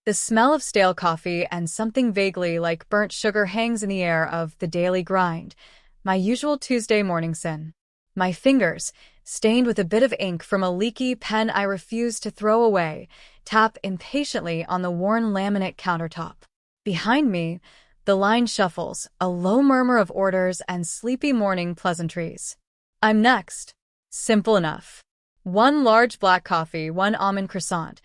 The smell of stale coffee and something vaguely like burnt sugar hangs in the air of the daily grind, my usual Tuesday morning sin. My fingers, stained with a bit of ink from a leaky pen I refuse to throw away, tap impatiently on the worn laminate countertop. Behind me, the line shuffles, a low murmur of orders and sleepy morning pleasantries. I'm next. Simple enough. One large black coffee, one almond croissant,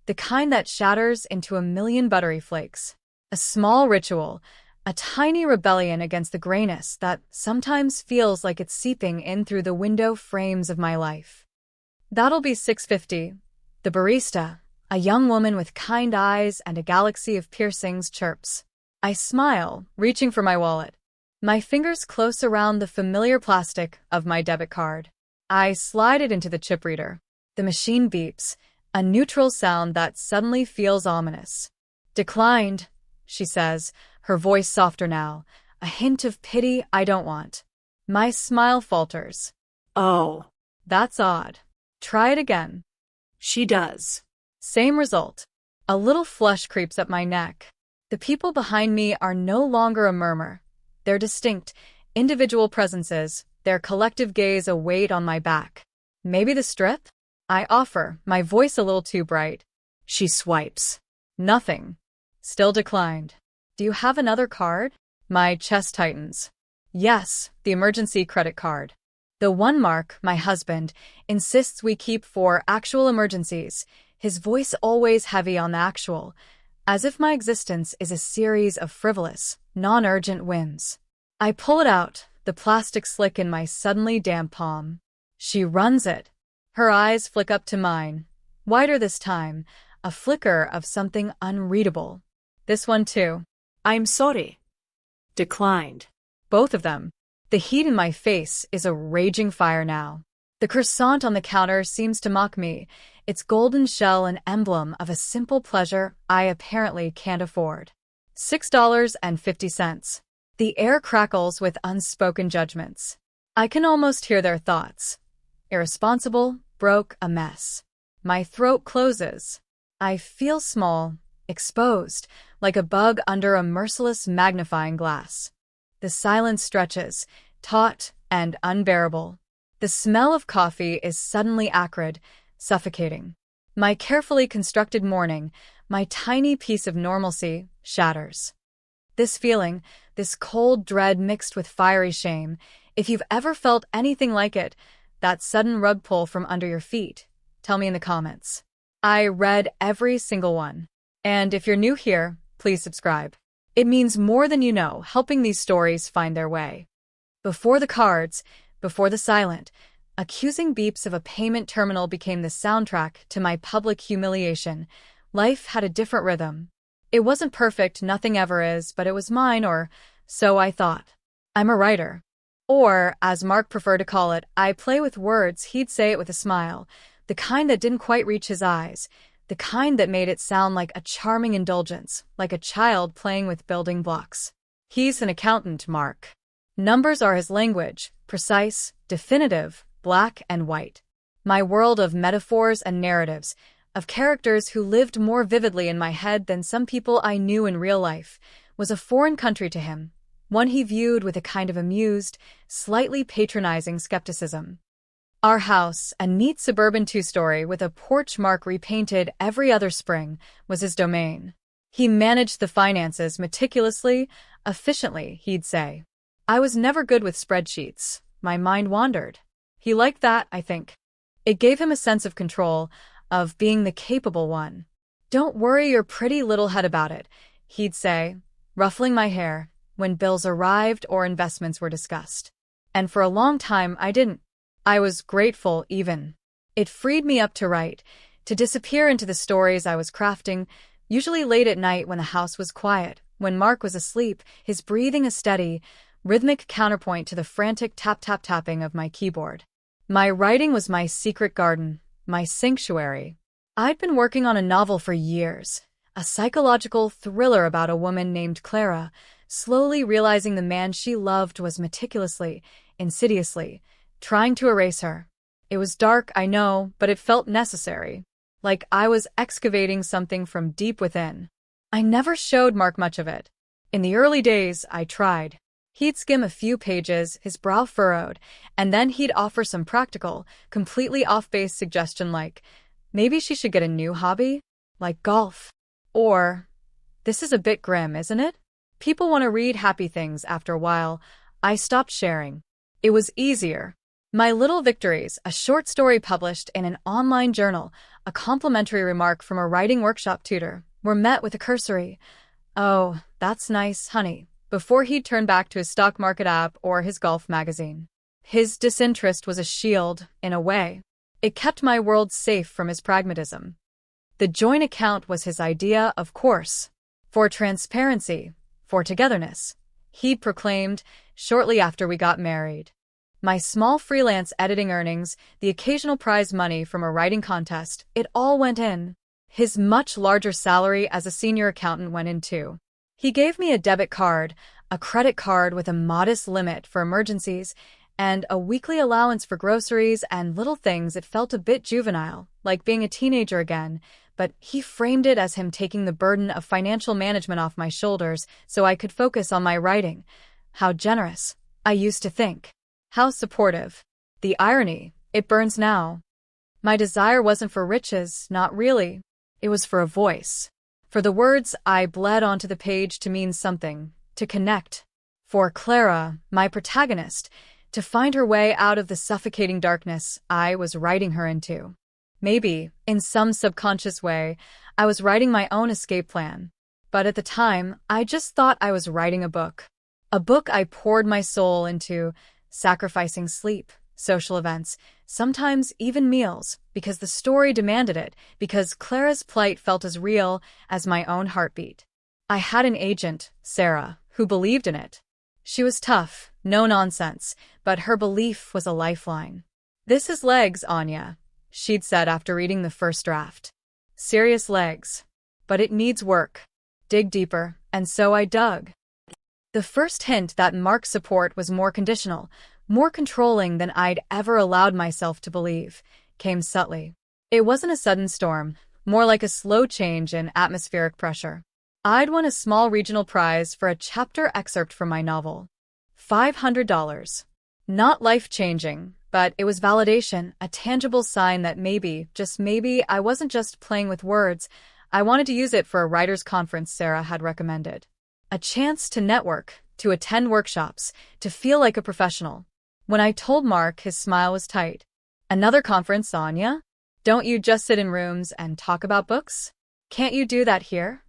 the kind that shatters into a million buttery flakes. A small ritual, a tiny rebellion against the grayness that sometimes feels like it's seeping in through the window frames of my life. That'll be $6.50. The barista, a young woman with kind eyes and a galaxy of piercings, chirps. I smile, reaching for my wallet. My fingers close around the familiar plastic of my debit card. I slide it into the chip reader. The machine beeps, a neutral sound that suddenly feels ominous. Declined, she says, her voice softer now, a hint of pity I don't want. My smile falters. Oh, That's odd. Try it again. she does. Same result. A little flush creeps up my neck. The people behind me are no longer a murmur. They're distinct, individual presences, their collective gaze a weight on my back. Maybe the strip? I offer, my voice a little too bright. She swipes. Nothing. Still declined. Do you have another card? My chest tightens. Yes, the emergency credit card. The one Mark, my husband, insists we keep for actual emergencies, his voice always heavy on the actual, as if my existence is a series of frivolous, non-urgent whims. I pull it out, the plastic slick in my suddenly damp palm. She runs it. Her eyes flick up to mine, wider this time, a flicker of something unreadable. This one too. I'm sorry. Declined. Both of them. The heat in my face is a raging fire now. The croissant on the counter seems to mock me, its golden shell an emblem of a simple pleasure I apparently can't afford. $6.50. The air crackles with unspoken judgments. I can almost hear their thoughts. Irresponsible, broke, a mess. My throat closes. I feel small, exposed, like a bug under a merciless magnifying glass. The silence stretches, taut and unbearable. The smell of coffee is suddenly acrid, suffocating. My carefully constructed morning, my tiny piece of normalcy, shatters. This feeling, this cold dread mixed with fiery shame, if you've ever felt anything like it, that sudden rug pull from under your feet, tell me in the comments. I read every single one. And if you're new here, please subscribe. It means more than you know, helping these stories find their way. Before the cards, before the silent, accusing beeps of a payment terminal became the soundtrack to my public humiliation. Life had a different rhythm. It wasn't perfect, nothing ever is, but it was mine, or so I thought. I'm a writer. Or, as Mark preferred to call it, I play with words, he'd say it with a smile, the kind that didn't quite reach his eyes, the kind that made it sound like a charming indulgence, like a child playing with building blocks. He's an accountant, Mark. Numbers are his language, precise, definitive, black and white. My world of metaphors and narratives, of characters who lived more vividly in my head than some people I knew in real life, was a foreign country to him, one he viewed with a kind of amused, slightly patronizing skepticism. Our house, a neat suburban two-story with a porch Mark repainted every other spring, was his domain. He managed the finances meticulously, efficiently, he'd say. I was never good with spreadsheets. My mind wandered. He liked that, I think. It gave him a sense of control, of being the capable one. Don't worry your pretty little head about it, he'd say, ruffling my hair, when bills arrived or investments were discussed. And for a long time I didn't. I was grateful, even. It freed me up to write, to disappear into the stories I was crafting, usually late at night when the house was quiet, when Mark was asleep, his breathing a steady, rhythmic counterpoint to the frantic tap-tap-tapping of my keyboard. My writing was my secret garden, my sanctuary. I'd been working on a novel for years, a psychological thriller about a woman named Clara, slowly realizing the man she loved was meticulously, insidiously, trying to erase her. It was dark, I know, but it felt necessary. like I was excavating something from deep within. I never showed Mark much of it. In the early days, I tried. He'd skim a few pages, his brow furrowed, and then he'd offer some practical, completely off-base suggestion like, maybe she should get a new hobby, like golf. Or, this is a bit grim, isn't it? People want to read happy things after a while. I stopped sharing. It was easier. My Little Victories, a short story published in an online journal, a complimentary remark from a writing workshop tutor, were met with a cursory, "Oh, that's nice, honey," before he'd turn back to his stock market app or his golf magazine. His disinterest was a shield, in a way. It kept my world safe from his pragmatism. The joint account was his idea, of course. For transparency, for togetherness, he'd proclaimed, shortly after we got married. My small freelance editing earnings, the occasional prize money from a writing contest, it all went in. His much larger salary as a senior accountant went in too. He gave me a debit card, a credit card with a modest limit for emergencies, and a weekly allowance for groceries and little things. It felt a bit juvenile, like being a teenager again, but he framed it as him taking the burden of financial management off my shoulders so I could focus on my writing. How generous, I used to think. How supportive. The irony, it burns now. My desire wasn't for riches, not really. It was for a voice. For the words I bled onto the page to mean something, to connect. For Clara, my protagonist, to find her way out of the suffocating darkness I was writing her into. Maybe, in some subconscious way, I was writing my own escape plan. But at the time, I just thought I was writing a book. A book I poured my soul into, sacrificing sleep, social events, sometimes even meals, because the story demanded it, because Clara's plight felt as real as my own heartbeat. I had an agent, Sarah, who believed in it. She was tough, no nonsense, but her belief was a lifeline. "This is legs, Anya," she'd said after reading the first draft. "Serious legs. But it needs work. Dig deeper," and so I dug. The first hint that Mark's support was more conditional, more controlling than I'd ever allowed myself to believe, came subtly. It wasn't a sudden storm, more like a slow change in atmospheric pressure. I'd won a small regional prize for a chapter excerpt from my novel. $500. Not life-changing, but it was validation, a tangible sign that maybe, just maybe, I wasn't just playing with words. I wanted to use it for a writer's conference Sarah had recommended. A chance to network, to attend workshops, to feel like a professional. When I told Mark, his smile was tight. "Another conference, Anya? Don't you just sit in rooms and talk about books? Can't you do that here?"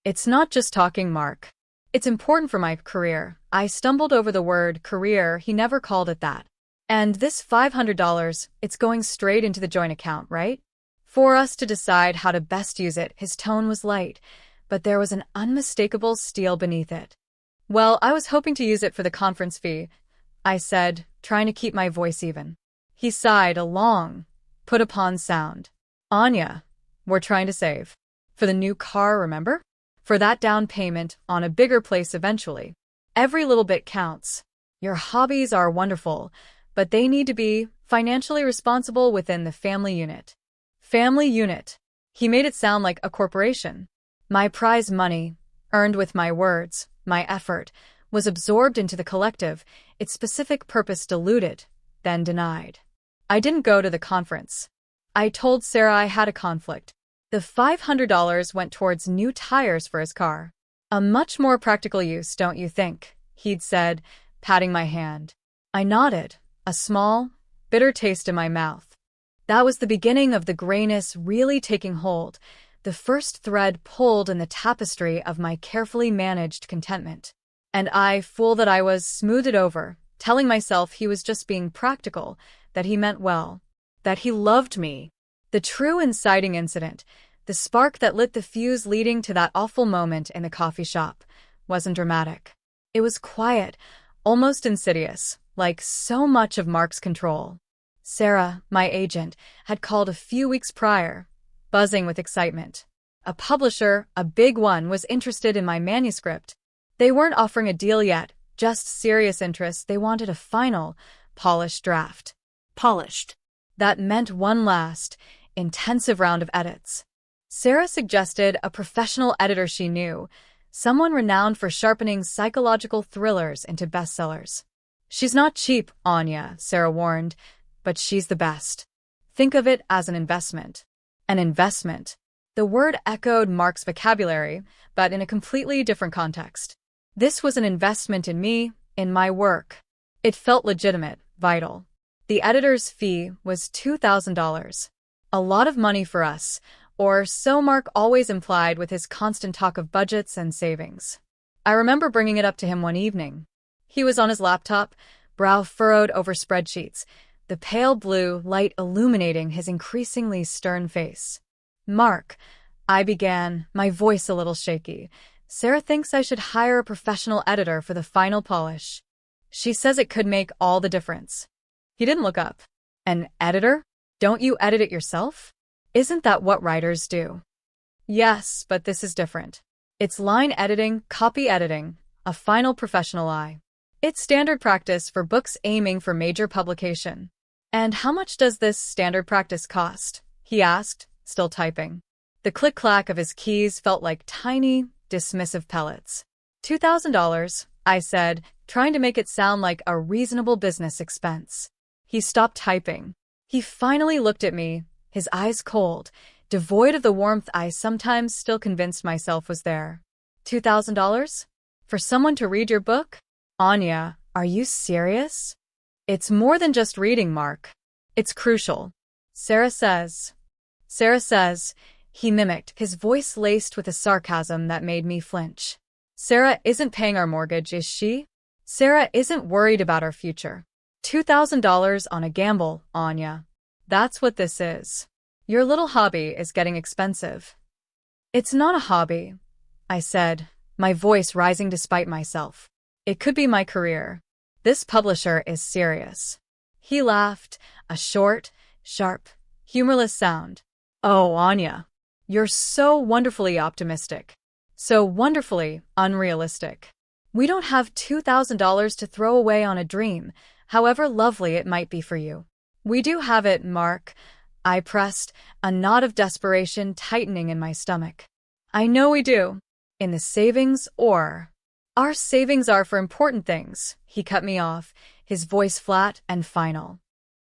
"It's not just talking, Mark. It's important for my career." I stumbled over the word career, he never called it that. "And this $500, it's going straight into the joint account, right? For us to decide how to best use it." His tone was light, but there was an unmistakable steel beneath it. "Well, I was hoping to use it for the conference fee," I said, trying to keep my voice even. He sighed a long, put-upon sound. "Anya, we're trying to save. For the new car, remember? For that down payment on a bigger place eventually. Every little bit counts. Your hobbies are wonderful, but they need to be financially responsible within the family unit." Family unit. He made it sound like a corporation. My prize money, earned with my words, my effort, was absorbed into the collective, its specific purpose diluted, then denied. I didn't go to the conference. I told Sarah I had a conflict. The $500 went towards new tires for his car. "A much more practical use, don't you think?" he'd said, patting my hand. I nodded, a small, bitter taste in my mouth. That was the beginning of the grayness really taking hold, the first thread pulled in the tapestry of my carefully managed contentment. And I, fool that I was, smoothed it over, telling myself he was just being practical, that he meant well, that he loved me. The true inciting incident, the spark that lit the fuse leading to that awful moment in the coffee shop, wasn't dramatic. It was quiet, almost insidious, like so much of Mark's control. Sarah, my agent, had called a few weeks prior, buzzing with excitement. A publisher, a big one, was interested in my manuscript. They weren't offering a deal yet, just serious interest. They wanted a final, polished draft. Polished. That meant one last, intensive round of edits. Sarah suggested a professional editor she knew, someone renowned for sharpening psychological thrillers into bestsellers. She's not cheap, Anya, Sarah warned, but she's the best. Think of it as an investment. An investment. The word echoed Mark's vocabulary, but in a completely different context. This was an investment in me, in my work. It felt legitimate, vital. The editor's fee was $2,000. A lot of money for us, or so Mark always implied with his constant talk of budgets and savings. I remember bringing it up to him one evening. He was on his laptop, brow furrowed over spreadsheets, the pale blue light illuminating his increasingly stern face. "Mark," I began, my voice a little shaky. "Sarah thinks I should hire a professional editor for the final polish. She says it could make all the difference." He didn't look up. "An editor? Don't you edit it yourself? Isn't that what writers do?" "Yes, but this is different. It's line editing, copy editing, a final professional eye. It's standard practice for books aiming for major publication." "And how much does this standard practice cost?" he asked, still typing. The click-clack of his keys felt like tiny, dismissive pellets. $2,000, I said, trying to make it sound like a reasonable business expense. He stopped typing. He finally looked at me, his eyes cold, devoid of the warmth I sometimes still convinced myself was there. $2,000? For someone to read your book? Anya, are you serious? It's more than just reading, Mark. It's crucial. Sarah says, he mimicked, his voice laced with a sarcasm that made me flinch. Sarah isn't paying our mortgage, is she? Sarah isn't worried about our future. $2,000 on a gamble, Anya. That's what this is. Your little hobby is getting expensive. It's not a hobby, I said, my voice rising despite myself. It could be my career. This publisher is serious. He laughed, a short, sharp, humorless sound. Oh, Anya, you're so wonderfully optimistic. So wonderfully unrealistic. We don't have $2,000 to throw away on a dream, however lovely it might be for you. We do have it, Mark, I pressed, a knot of desperation tightening in my stomach. I know we do. In the savings or... Our savings are for important things, he cut me off, his voice flat and final.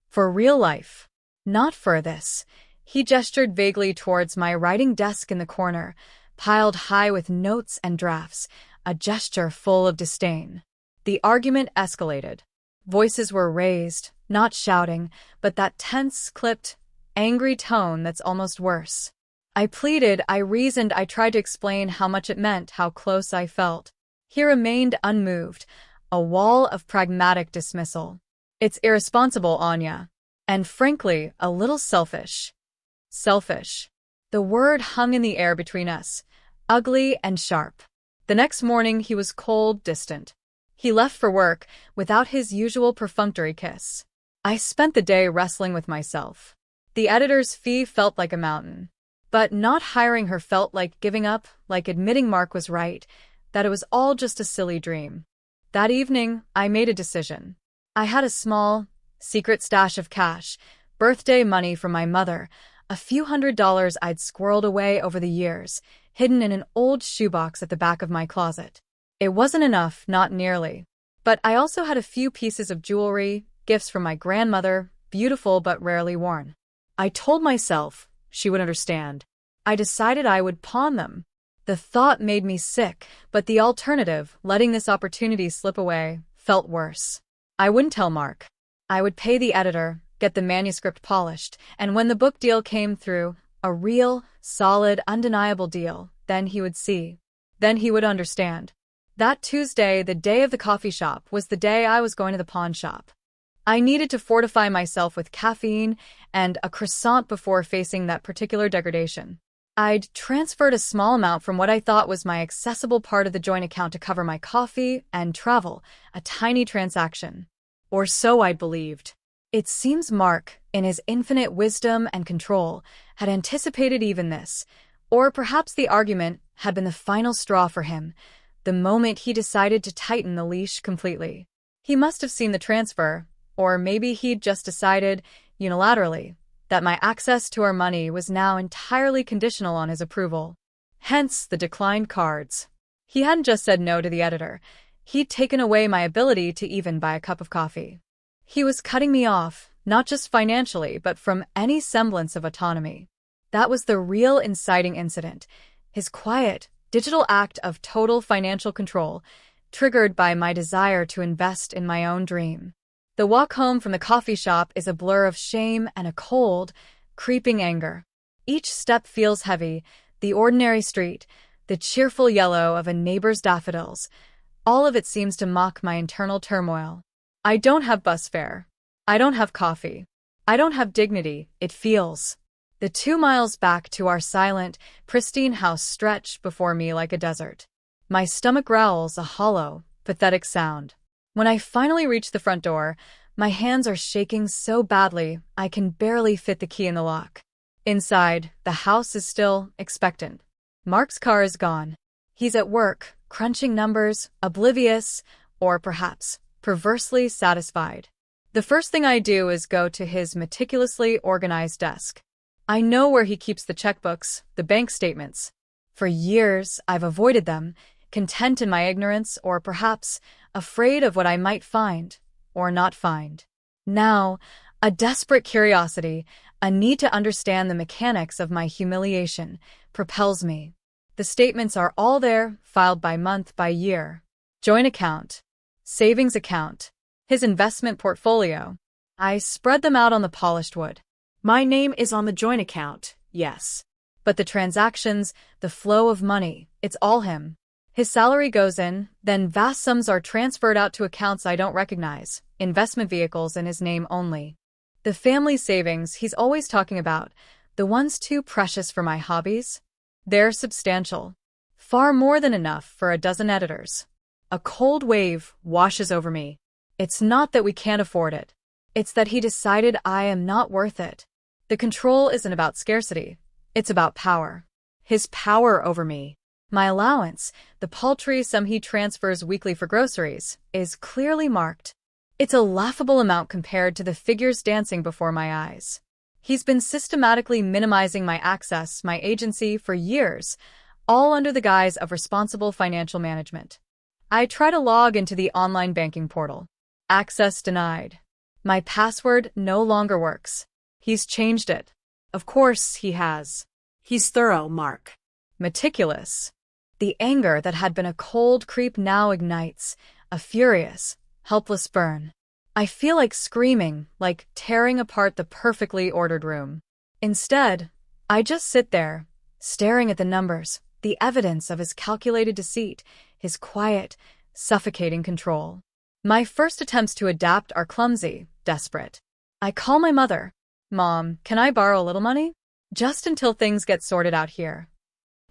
For real life. Not for this. He gestured vaguely towards my writing desk in the corner, piled high with notes and drafts, a gesture full of disdain. The argument escalated. Voices were raised, not shouting, but that tense, clipped, angry tone that's almost worse. I pleaded, I reasoned, I tried to explain how much it meant, how close I felt. He remained unmoved, a wall of pragmatic dismissal. It's irresponsible, Anya. And frankly, a little selfish. Selfish. The word hung in the air between us, ugly and sharp. The next morning he was cold, distant. He left for work without his usual perfunctory kiss. I spent the day wrestling with myself. The editor's fee felt like a mountain. But not hiring her felt like giving up, like admitting Mark was right, that it was all just a silly dream. That evening, I made a decision. I had a small, secret stash of cash, birthday money from my mother, a few $100s I'd squirreled away over the years, hidden in an old shoebox at the back of my closet. It wasn't enough, not nearly. But I also had a few pieces of jewelry, gifts from my grandmother, beautiful but rarely worn. I told myself she would understand. I decided I would pawn them. The thought made me sick, but the alternative, letting this opportunity slip away, felt worse. I wouldn't tell Mark. I would pay the editor, get the manuscript polished, and when the book deal came through, a real, solid, undeniable deal, then he would see. Then he would understand. That Tuesday, the day of the coffee shop, was the day I was going to the pawn shop. I needed to fortify myself with caffeine and a croissant before facing that particular degradation. I'd transferred a small amount from what I thought was my accessible part of the joint account to cover my coffee and travel, a tiny transaction. Or so I'd believed. It seems Mark, in his infinite wisdom and control, had anticipated even this, or perhaps the argument had been the final straw for him, the moment he decided to tighten the leash completely. He must have seen the transfer, or maybe he'd just decided, unilaterally, that my access to our money was now entirely conditional on his approval. Hence the declined cards. He hadn't just said no to the editor. He'd taken away my ability to even buy a cup of coffee. He was cutting me off, not just financially, but from any semblance of autonomy. That was the real inciting incident. His quiet, digital act of total financial control, triggered by my desire to invest in my own dream. The walk home from the coffee shop is a blur of shame and a cold, creeping anger. Each step feels heavy, the ordinary street, the cheerful yellow of a neighbor's daffodils. All of it seems to mock my internal turmoil. I don't have bus fare. I don't have coffee. I don't have dignity, it feels. The 2 miles back to our silent, pristine house stretch before me like a desert. My stomach growls a hollow, pathetic sound. When I finally reach the front door, my hands are shaking so badly I can barely fit the key in the lock. Inside, the house is still expectant. Mark's car is gone. He's at work, crunching numbers, oblivious, or perhaps perversely satisfied. The first thing I do is go to his meticulously organized desk. I know where he keeps the checkbooks, the bank statements. For years, I've avoided them, content in my ignorance or perhaps afraid of what I might find or not find. Now, a desperate curiosity, a need to understand the mechanics of my humiliation, propels me. The statements are all there, filed by month, by year. Joint account, savings account, his investment portfolio. I spread them out on the polished wood. My name is on the joint account, yes. But the transactions, the flow of money, it's all him. His salary goes in, then vast sums are transferred out to accounts I don't recognize, investment vehicles in his name only. The family savings he's always talking about, the ones too precious for my hobbies, they're substantial. Far more than enough for a dozen editors. A cold wave washes over me. It's not that we can't afford it. It's that he decided I am not worth it. The control isn't about scarcity. It's about power. His power over me. My allowance, the paltry sum he transfers weekly for groceries, is clearly marked. It's a laughable amount compared to the figures dancing before my eyes. He's been systematically minimizing my access, my agency, for years, all under the guise of responsible financial management. I try to log into the online banking portal. Access denied. My password no longer works. He's changed it. Of course he has. He's thorough, Mark. Meticulous. The anger that had been a cold creep now ignites, a furious, helpless burn. I feel like screaming, like tearing apart the perfectly ordered room. Instead, I just sit there, staring at the numbers, the evidence of his calculated deceit, his quiet, suffocating control. My first attempts to adapt are clumsy, desperate. I call my mother. Mom, can I borrow a little money? Just until things get sorted out here.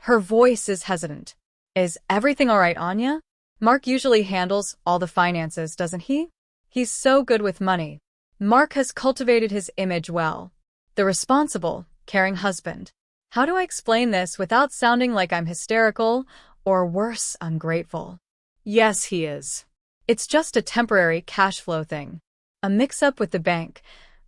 Her voice is hesitant. Is everything all right, Anya? Mark usually handles all the finances, doesn't he? He's so good with money. Mark has cultivated his image well. The responsible, caring husband. How do I explain this without sounding like I'm hysterical or worse, ungrateful? Yes, he is. It's just a temporary cash flow thing. A mix-up with the bank.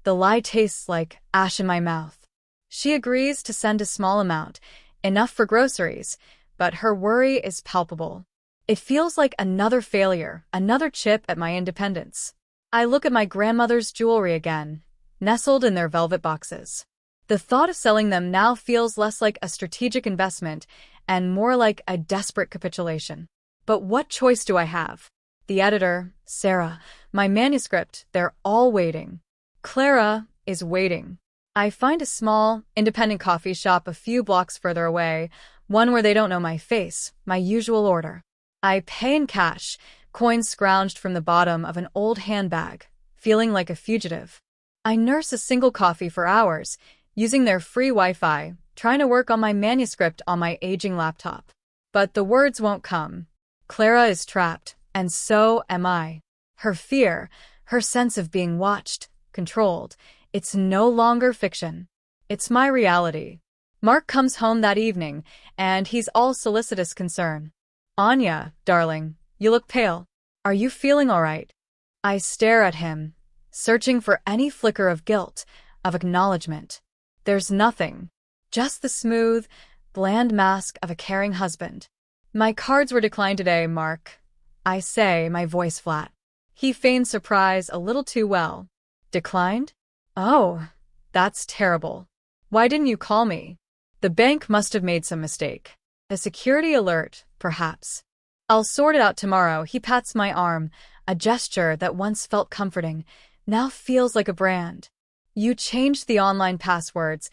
The lie tastes like ash in my mouth. She agrees to send a small amount, enough for groceries, but her worry is palpable. It feels like another failure, another chip at my independence. I look at my grandmother's jewelry again, nestled in their velvet boxes. The thought of selling them now feels less like a strategic investment and more like a desperate capitulation. But what choice do I have? The editor, Sarah, my manuscript, they're all waiting. Clara is waiting. I find a small, independent coffee shop a few blocks further away, one where they don't know my face, my usual order. I pay in cash, coins scrounged from the bottom of an old handbag, feeling like a fugitive. I nurse a single coffee for hours, using their free Wi-Fi, trying to work on my manuscript on my aging laptop. But the words won't come. Clara is trapped, and so am I. Her fear, her sense of being watched, controlled, it's no longer fiction. It's my reality. Mark comes home that evening, and he's all solicitous concern. Anya, darling, you look pale. Are you feeling all right? I stare at him, searching for any flicker of guilt, of acknowledgement. There's nothing. Just the smooth, bland mask of a caring husband. My cards were declined today, Mark. I say, my voice flat. He feigned surprise a little too well. Declined? Oh, that's terrible. Why didn't you call me? The bank must have made some mistake. A security alert, perhaps. I'll sort it out tomorrow. He pats my arm, a gesture that once felt comforting, now feels like a brand. You changed the online passwords,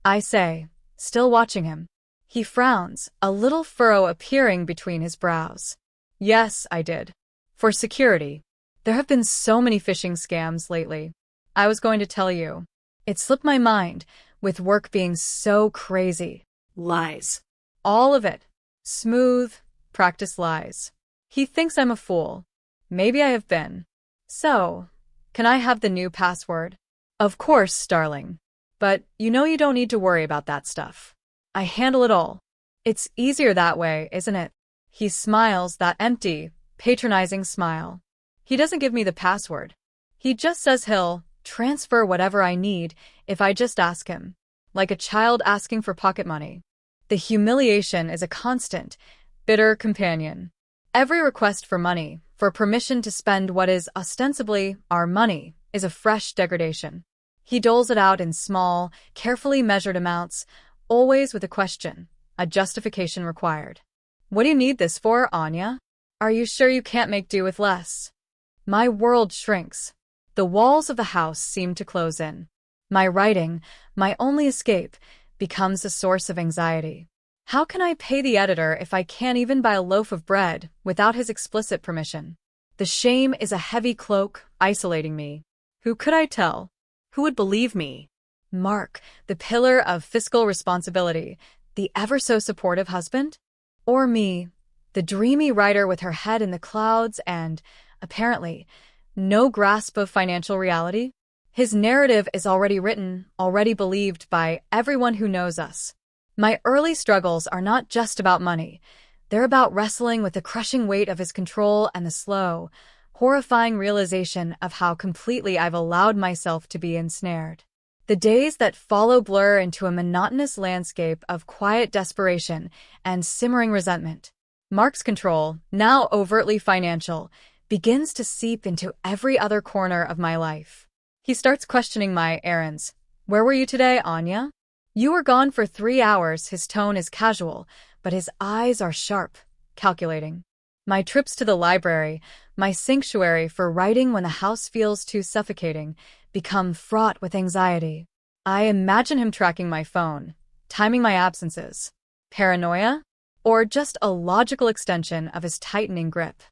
I say, still watching him. He frowns, a little furrow appearing between his brows. Yes, I did. For security. There have been so many phishing scams lately. I was going to tell you. It slipped my mind, with work being so crazy. Lies. All of it. Smooth, practiced lies. He thinks I'm a fool. Maybe I have been. So, can I have the new password? Of course, darling. But you know you don't need to worry about that stuff. I handle it all. It's easier that way, isn't it? He smiles, that empty, patronizing smile. He doesn't give me the password. He just says he'll transfer whatever I need if I just ask him. Like a child asking for pocket money. The humiliation is a constant, bitter companion. Every request for money, for permission to spend what is ostensibly our money, is a fresh degradation. He doles it out in small, carefully measured amounts, always with a question, a justification required. What do you need this for, Anya? Are you sure you can't make do with less? My world shrinks. The walls of the house seem to close in. My writing, my only escape, becomes a source of anxiety. How can I pay the editor if I can't even buy a loaf of bread without his explicit permission? The shame is a heavy cloak, isolating me. Who could I tell? Who would believe me? Mark, the pillar of fiscal responsibility, the ever-so-supportive husband? Or me, the dreamy writer with her head in the clouds and, apparently, no grasp of financial reality? His narrative is already written, already believed by everyone who knows us. My early struggles are not just about money. They're about wrestling with the crushing weight of his control and the slow, horrifying realization of how completely I've allowed myself to be ensnared. The days that follow blur into a monotonous landscape of quiet desperation and simmering resentment. Mark's control, now overtly financial, begins to seep into every other corner of my life. He starts questioning my errands. Where were you today, Anya? You were gone for 3 hours. His tone is casual, but his eyes are sharp, calculating. My trips to the library, my sanctuary for writing when the house feels too suffocating, become fraught with anxiety. I imagine him tracking my phone, timing my absences. Paranoia? Or just a logical extension of his tightening grip?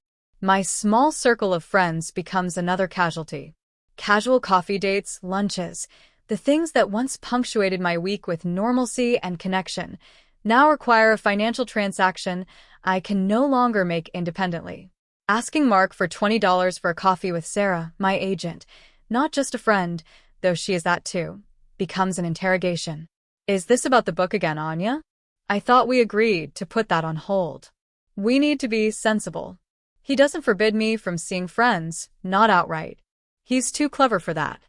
My small circle of friends becomes another casualty. Casual coffee dates, lunches, the things that once punctuated my week with normalcy and connection, now require a financial transaction I can no longer make independently. Asking Mark for $20 for a coffee with Sarah, my agent, not just a friend, though she is that too, becomes an interrogation. Is this about the book again, Anya? I thought we agreed to put that on hold. We need to be sensible. He doesn't forbid me from seeing friends, not outright. He's too clever for that.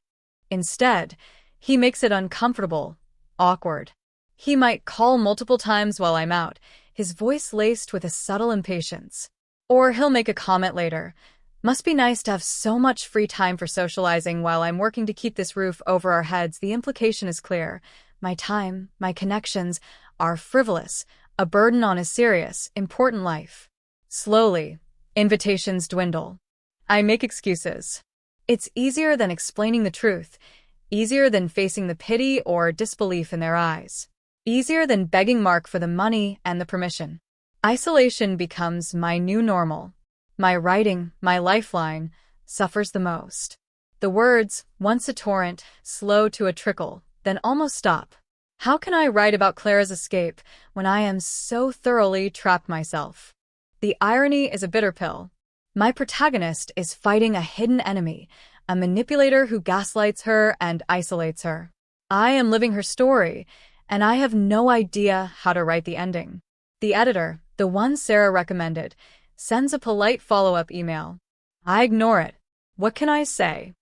Instead, he makes it uncomfortable, awkward. He might call multiple times while I'm out, his voice laced with a subtle impatience. Or he'll make a comment later. Must be nice to have so much free time for socializing while I'm working to keep this roof over our heads. The implication is clear. My time, my connections, are frivolous, a burden on a serious, important life. Slowly, invitations dwindle. I make excuses. It's easier than explaining the truth, easier than facing the pity or disbelief in their eyes, easier than begging Mark for the money and the permission. Isolation becomes my new normal. My writing, my lifeline, suffers the most. The words, once a torrent, slow to a trickle, then almost stop. How can I write about Clara's escape when I am so thoroughly trapped myself? The irony is a bitter pill. My protagonist is fighting a hidden enemy, a manipulator who gaslights her and isolates her. I am living her story, and I have no idea how to write the ending. The editor, the one Sarah recommended, sends a polite follow-up email. I ignore it. What can I say?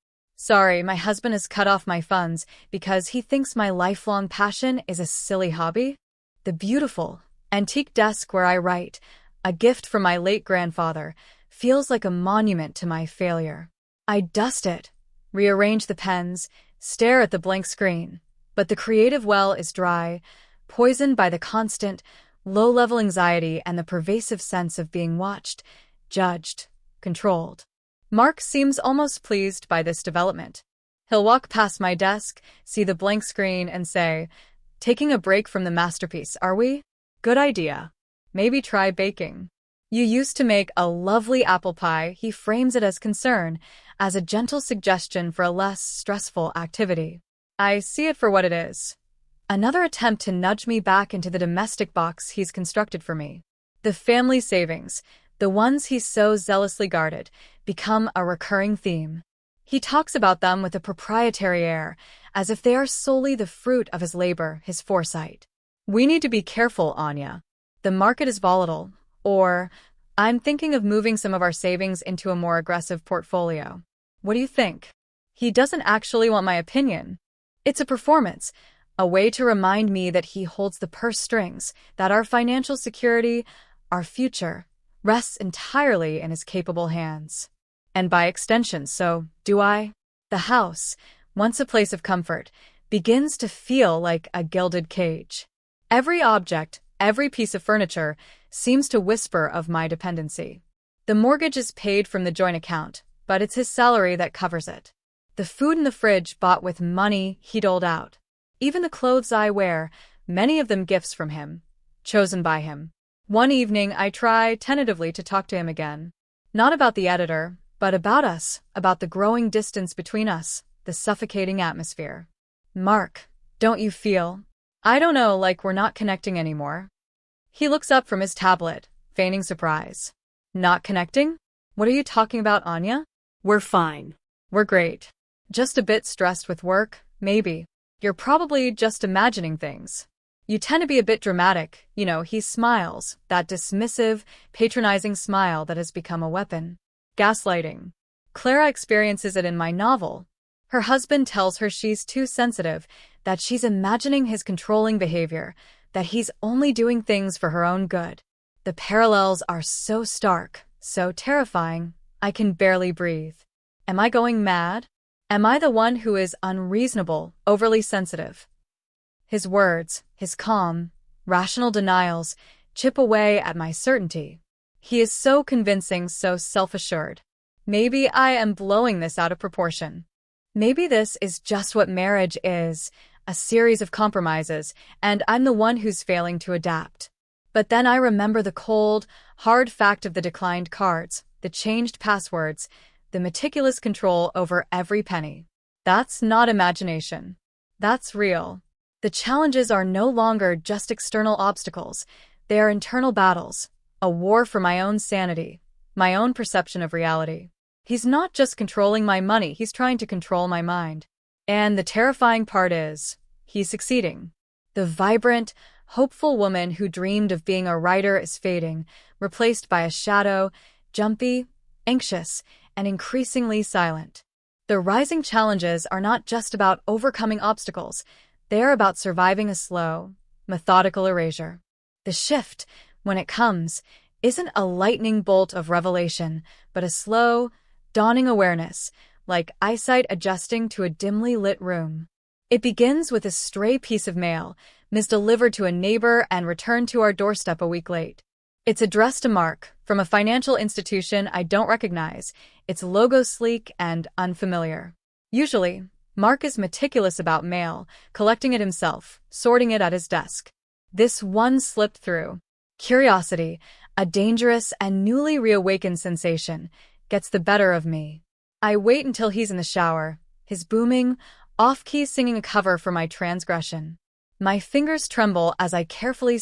Sorry, my husband has cut off my funds because he thinks my lifelong passion is a silly hobby. The beautiful, antique desk where I write, a gift from my late grandfather, feels like a monument to my failure. I dust it, rearrange the pens, stare at the blank screen, but the creative well is dry, poisoned by the constant, low-level anxiety and the pervasive sense of being watched, judged, controlled. Mark seems almost pleased by this development. He'll walk past my desk, see the blank screen, and say, "Taking a break from the masterpiece, are we? Good idea. Maybe try baking. You used to make a lovely apple pie." He frames it as concern, as a gentle suggestion for a less stressful activity. I see it for what it is. Another attempt to nudge me back into the domestic box he's constructed for me. The family savings, the ones he's so zealously guarded, become a recurring theme. He talks about them with a proprietary air, as if they are solely the fruit of his labor, his foresight. We need to be careful, Anya. The market is volatile, or I'm thinking of moving some of our savings into a more aggressive portfolio. What do you think? He doesn't actually want my opinion. It's a performance, a way to remind me that he holds the purse strings, that our financial security, our future, rests entirely in his capable hands. And by extension, so do I. The house, once a place of comfort, begins to feel like a gilded cage. Every object, every piece of furniture, seems to whisper of my dependency. The mortgage is paid from the joint account, but it's his salary that covers it. The food in the fridge bought with money he doled out. Even the clothes I wear, many of them gifts from him, chosen by him. One evening I try tentatively to talk to him again. Not about the editor, but about us, about the growing distance between us, the suffocating atmosphere. Mark, don't you feel? I don't know, like we're not connecting anymore. He looks up from his tablet, feigning surprise. Not connecting? What are you talking about, Anya? We're fine. We're great. Just a bit stressed with work, maybe. You're probably just imagining things. You tend to be a bit dramatic, you know. He smiles, that dismissive, patronizing smile that has become a weapon. Gaslighting. Clara experiences it in my novel. Her husband tells her she's too sensitive, that she's imagining his controlling behavior, that he's only doing things for her own good. The parallels are so stark, so terrifying, I can barely breathe. Am I going mad? Am I the one who is unreasonable, overly sensitive? His words, his calm, rational denials, chip away at my certainty. He is so convincing, so self-assured. Maybe I am blowing this out of proportion. Maybe this is just what marriage is, a series of compromises, and I'm the one who's failing to adapt. But then I remember the cold, hard fact of the declined cards, the changed passwords, the meticulous control over every penny. That's not imagination. That's real. The challenges are no longer just external obstacles. They are internal battles, a war for my own sanity, my own perception of reality. He's not just controlling my money, he's trying to control my mind. And the terrifying part is, he's succeeding. The vibrant, hopeful woman who dreamed of being a writer is fading, replaced by a shadow, jumpy, anxious, and increasingly silent. The rising challenges are not just about overcoming obstacles, they are about surviving a slow, methodical erasure. The shift, when it comes, isn't a lightning bolt of revelation, but a slow, dawning awareness, like eyesight adjusting to a dimly lit room. It begins with a stray piece of mail, misdelivered to a neighbor and returned to our doorstep a week late. It's addressed to Mark, from a financial institution I don't recognize, its logo sleek and unfamiliar. Usually, Mark is meticulous about mail, collecting it himself, sorting it at his desk. This one slipped through. Curiosity, a dangerous and newly reawakened sensation, gets the better of me. I wait until he's in the shower, his booming, off-key singing a cover for my transgression. My fingers tremble as I carefully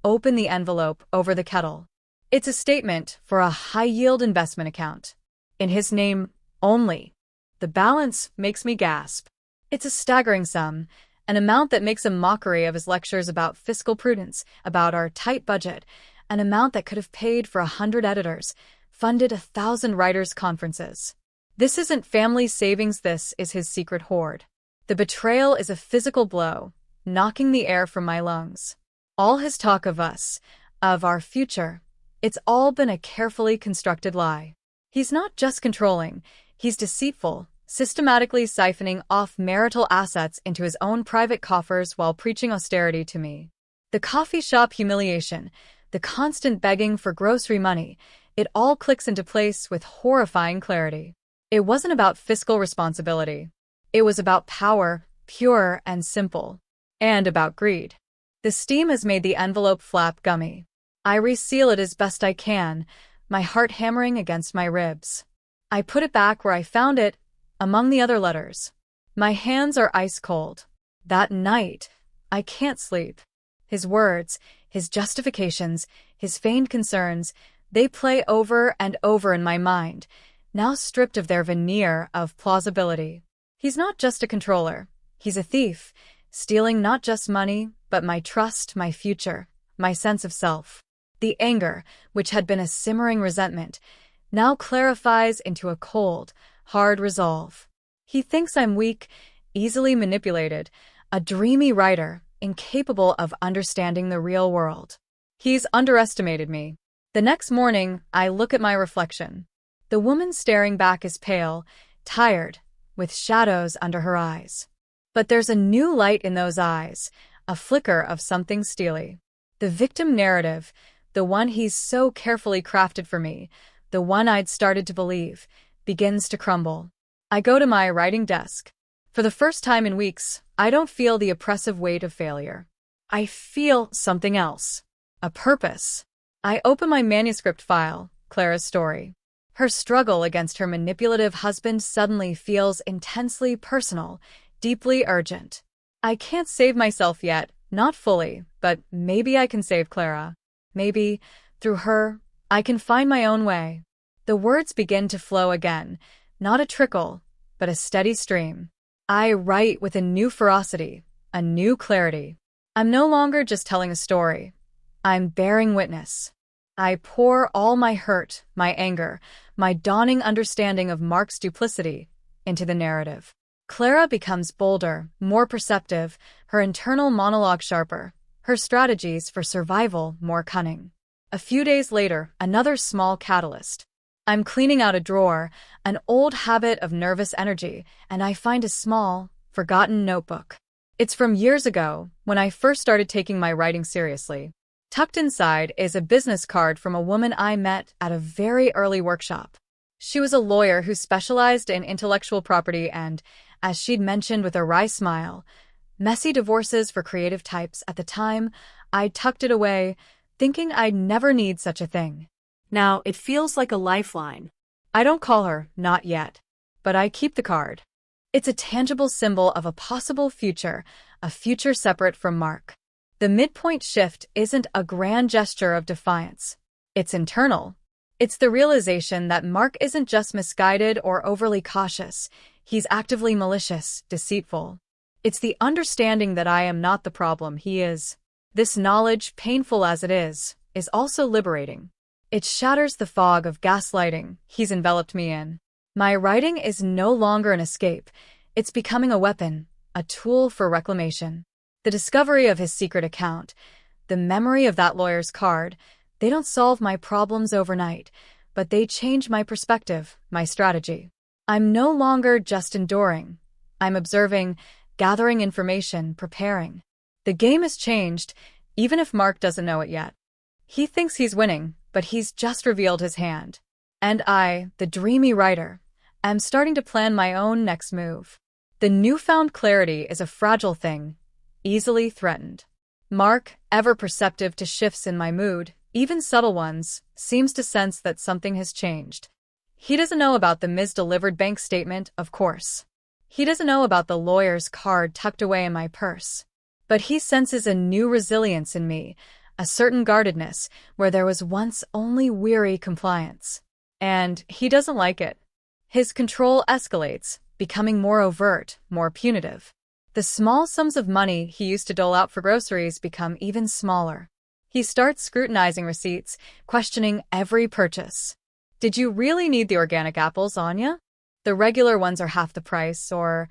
open the envelope over the kettle. It's a statement for a high-yield investment account. In his name only. The balance makes me gasp. It's a staggering sum, an amount that makes a mockery of his lectures about fiscal prudence, about our tight budget, an amount that could have paid for 100 editors, funded 1,000 writers' conferences. This isn't family savings, this is his secret hoard. The betrayal is a physical blow, knocking the air from my lungs. All his talk of us, of our future, it's all been a carefully constructed lie. He's not just controlling, he's deceitful, systematically siphoning off marital assets into his own private coffers while preaching austerity to me. The coffee shop humiliation, the constant begging for grocery money, it all clicks into place with horrifying clarity. It wasn't about fiscal responsibility. It was about power, pure and simple. And about greed. The steam has made the envelope flap gummy. I reseal it as best I can, my heart hammering against my ribs. I put it back where I found it, among the other letters. My hands are ice cold. That night, I can't sleep. His words, his justifications, his feigned concerns, they play over and over in my mind, now stripped of their veneer of plausibility. He's not just a controller. He's a thief, stealing not just money, but my trust, my future, my sense of self. The anger, which had been a simmering resentment, now clarifies into a cold, hard resolve. He thinks I'm weak, easily manipulated, a dreamy writer, incapable of understanding the real world. He's underestimated me. The next morning, I look at my reflection. The woman staring back is pale, tired, with shadows under her eyes. But there's a new light in those eyes, a flicker of something steely. The victim narrative, the one he's so carefully crafted for me, the one I'd started to believe, begins to crumble. I go to my writing desk. For the first time in weeks, I don't feel the oppressive weight of failure. I feel something else. A purpose. I open my manuscript file, Clara's story. Her struggle against her manipulative husband suddenly feels intensely personal, deeply urgent. I can't save myself yet, not fully, but maybe I can save Clara. Maybe, through her, I can find my own way. The words begin to flow again, not a trickle, but a steady stream. I write with a new ferocity, a new clarity. I'm no longer just telling a story. I'm bearing witness. I pour all my hurt, my anger, my dawning understanding of Mark's duplicity into the narrative. Clara becomes bolder, more perceptive, her internal monologue sharper, her strategies for survival more cunning. A few days later, another small catalyst. I'm cleaning out a drawer, an old habit of nervous energy, and I find a small, forgotten notebook. It's from years ago, when I first started taking my writing seriously. Tucked inside is a business card from a woman I met at a very early workshop. She was a lawyer who specialized in intellectual property and, as she'd mentioned with a wry smile, messy divorces for creative types. At the time, I tucked it away, thinking I'd never need such a thing. Now it feels like a lifeline. I don't call her, not yet. But I keep the card. It's a tangible symbol of a possible future, a future separate from Mark. The midpoint shift isn't a grand gesture of defiance. It's internal. It's the realization that Mark isn't just misguided or overly cautious. He's actively malicious, deceitful. It's the understanding that I am not the problem, he is. This knowledge, painful as it is also liberating. It shatters the fog of gaslighting he's enveloped me in. My writing is no longer an escape. It's becoming a weapon, a tool for reclamation. The discovery of his secret account, the memory of that lawyer's card, they don't solve my problems overnight, but they change my perspective, my strategy. I'm no longer just enduring. I'm observing, gathering information, preparing. The game has changed, even if Mark doesn't know it yet. He thinks he's winning, but he's just revealed his hand. And I, the dreamy writer, am starting to plan my own next move. The newfound clarity is a fragile thing, easily threatened. Mark, ever perceptive to shifts in my mood, even subtle ones, seems to sense that something has changed. He doesn't know about the misdelivered bank statement, of course. He doesn't know about the lawyer's card tucked away in my purse. But he senses a new resilience in me, a certain guardedness where there was once only weary compliance. And he doesn't like it. His control escalates, becoming more overt, more punitive. The small sums of money he used to dole out for groceries become even smaller. He starts scrutinizing receipts, questioning every purchase. Did you really need the organic apples, Anya? The regular ones are half the price, or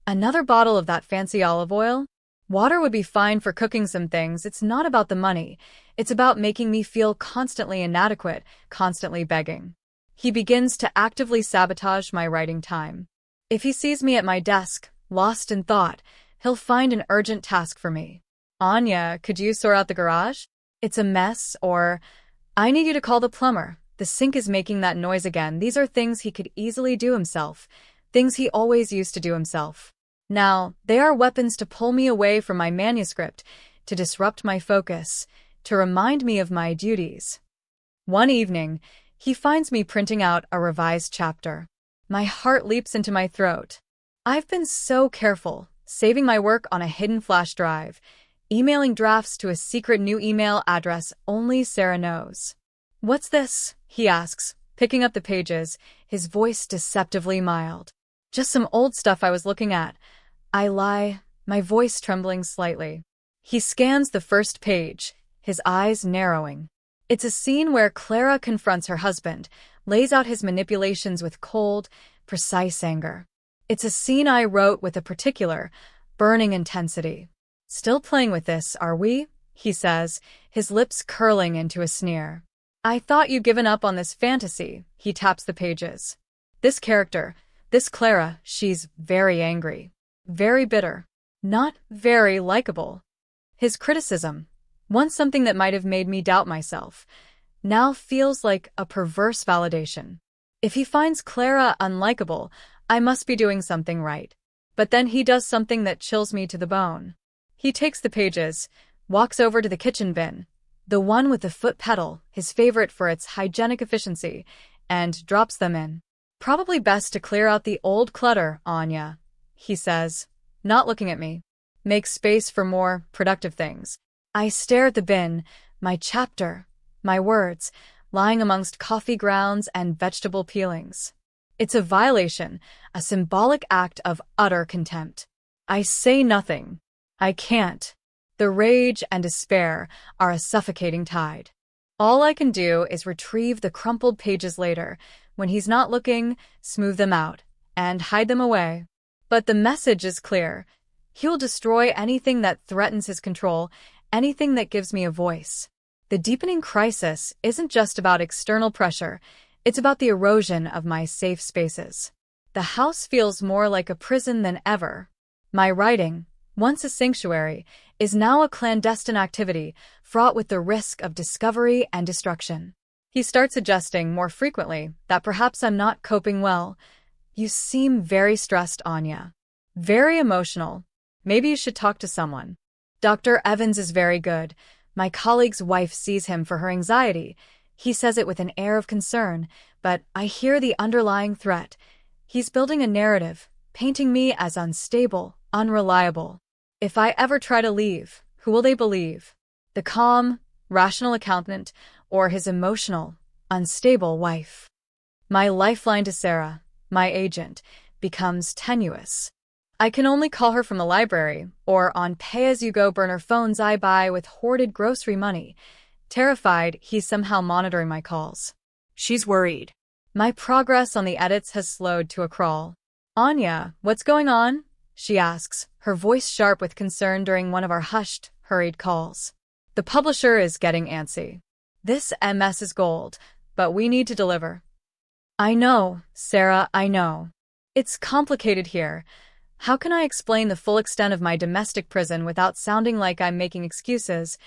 another bottle of that fancy olive oil? Water would be fine for cooking some things. It's not about the money. It's about making me feel constantly inadequate, constantly begging. He begins to actively sabotage my writing time. If he sees me at my desk, lost in thought, he'll find an urgent task for me. Anya, could you sort out the garage? It's a mess, or I need you to call the plumber. The sink is making that noise again. These are things he could easily do himself, things he always used to do himself. Now, they are weapons to pull me away from my manuscript, to disrupt my focus, to remind me of my duties. One evening, he finds me printing out a revised chapter. My heart leaps into my throat. I've been so careful, saving my work on a hidden flash drive, emailing drafts to a secret new email address only Sarah knows. "What's this?" he asks, picking up the pages, his voice deceptively mild. "Just some old stuff I was looking at." I lie, my voice trembling slightly. He scans the first page, his eyes narrowing. It's a scene where Clara confronts her husband, lays out his manipulations with cold, precise anger. It's a scene I wrote with a particular, burning intensity. "Still playing with this, are we?" he says, his lips curling into a sneer. "I thought you'd given up on this fantasy." He taps the pages. "This character, this Clara, she's very angry, very bitter, not very likable." His criticism, once something that might have made me doubt myself, now feels like a perverse validation. If he finds Clara unlikable, I must be doing something right. But then he does something that chills me to the bone. He takes the pages, walks over to the kitchen bin, the one with the foot pedal, his favorite for its hygienic efficiency, and drops them in. "Probably best to clear out the old clutter, Anya," he says, not looking at me. "Make space for more productive things." I stare at the bin, my chapter, my words, lying amongst coffee grounds and vegetable peelings. It's a violation, a symbolic act of utter contempt. I say nothing. I can't. The rage and despair are a suffocating tide. All I can do is retrieve the crumpled pages later, when he's not looking, smooth them out, and hide them away. But the message is clear. He will destroy anything that threatens his control, anything that gives me a voice. The deepening crisis isn't just about external pressure, it's about the erosion of my safe spaces. The house feels more like a prison than ever. My writing, once a sanctuary, is now a clandestine activity fraught with the risk of discovery and destruction. He starts suggesting more frequently that perhaps I'm not coping well. "You seem very stressed, Anya. Very emotional. Maybe you should talk to someone. Dr. Evans is very good. My colleague's wife sees him for her anxiety." He says it with an air of concern, but I hear the underlying threat. He's building a narrative, painting me as unstable, unreliable. If I ever try to leave, who will they believe? The calm, rational accountant, or his emotional, unstable wife? My lifeline to Sarah, my agent, becomes tenuous. I can only call her from the library, or on pay-as-you-go burner phones I buy with hoarded grocery money. Terrified, he's somehow monitoring my calls. She's worried. My progress on the edits has slowed to a crawl. "Anya, what's going on?" she asks, her voice sharp with concern during one of our hushed, hurried calls. "The publisher is getting antsy. This MS is gold, but we need to deliver." "I know, Sarah, I know. It's complicated here. How can I explain the full extent of my domestic prison without sounding like I'm making excuses,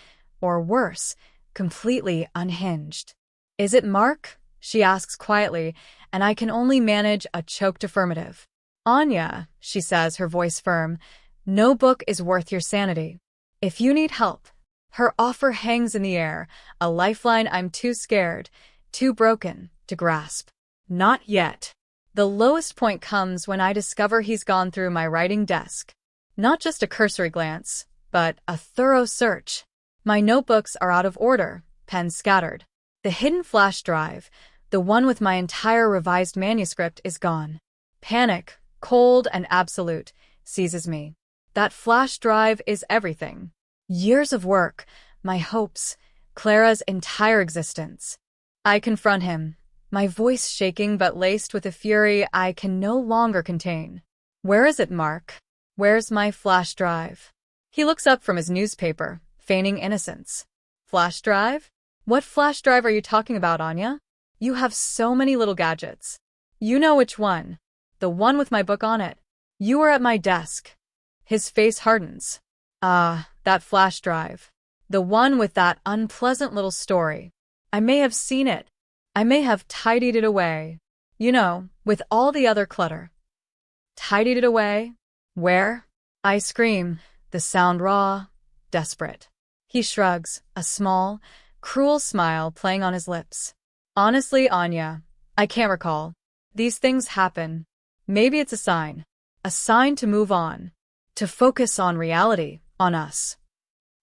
or worse, completely unhinged?" "Is it Mark?" she asks quietly, and I can only manage a choked affirmative. "Anya," she says, her voice firm, "no book is worth your sanity. If you need help." Her offer hangs in the air, a lifeline I'm too scared, too broken, to grasp. Not yet. The lowest point comes when I discover he's gone through my writing desk. Not just a cursory glance, but a thorough search. My notebooks are out of order, pens scattered. The hidden flash drive, the one with my entire revised manuscript, is gone. Panic, cold and absolute, seizes me. That flash drive is everything. Years of work, my hopes, Clara's entire existence. I confront him, my voice shaking but laced with a fury I can no longer contain. Where is it, Mark? Where's my flash drive? He looks up from his newspaper, feigning innocence. Flash drive? What flash drive are you talking about, Anya? You have so many little gadgets. You know which one. The one with my book on it. You were at my desk. His face hardens. Ah, that flash drive. The one with that unpleasant little story. I may have seen it. I may have tidied it away. You know, with all the other clutter. Tidied it away? Where? I scream, the sound raw, desperate. He shrugs, a small, cruel smile playing on his lips. Honestly, Anya, I can't recall. These things happen. Maybe it's a sign. A sign to move on. To focus on reality, on us.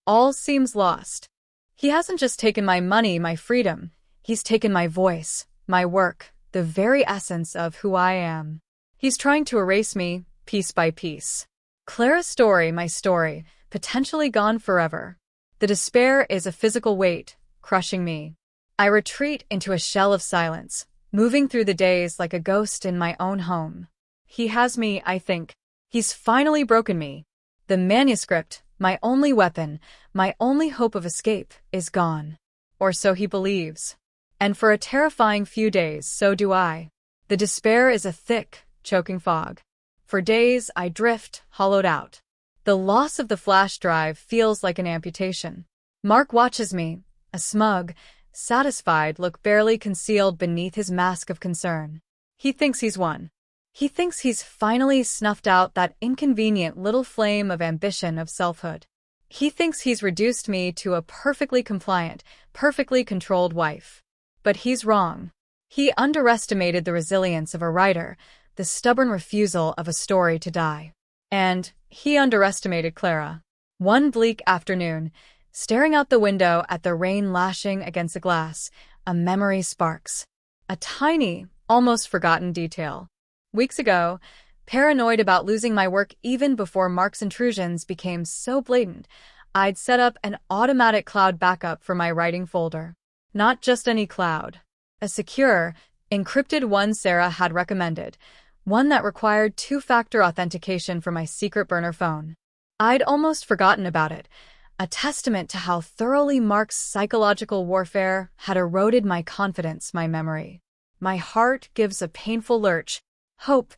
All seems lost. He hasn't just taken my money, my freedom. He's taken my voice, my work, the very essence of who I am. He's trying to erase me, piece by piece. Clara's story, my story, potentially gone forever. The despair is a physical weight, crushing me. I retreat into a shell of silence, moving through the days like a ghost in my own home. He has me, I think. He's finally broken me. The manuscript, my only weapon, my only hope of escape, is gone. Or so he believes. And for a terrifying few days, so do I. The despair is a thick, choking fog. For days, I drift, hollowed out. The loss of the flash drive feels like an amputation. Mark watches me, a smug, satisfied look barely concealed beneath his mask of concern. He thinks he's won. He thinks he's finally snuffed out that inconvenient little flame of ambition of selfhood. He thinks he's reduced me to a perfectly compliant, perfectly controlled wife. But he's wrong. He underestimated the resilience of a writer, the stubborn refusal of a story to die. And he underestimated Clara. One bleak afternoon, staring out the window at the rain lashing against the glass, a memory sparks. A tiny, almost forgotten detail. Weeks ago, paranoid about losing my work even before Mark's intrusions became so blatant, I'd set up an automatic cloud backup for my writing folder. Not just any cloud. A secure, encrypted one Sarah had recommended, one that required two-factor authentication for my secret burner phone. I'd almost forgotten about it, a testament to how thoroughly Mark's psychological warfare had eroded my confidence, my memory. My heart gives a painful lurch. Hope,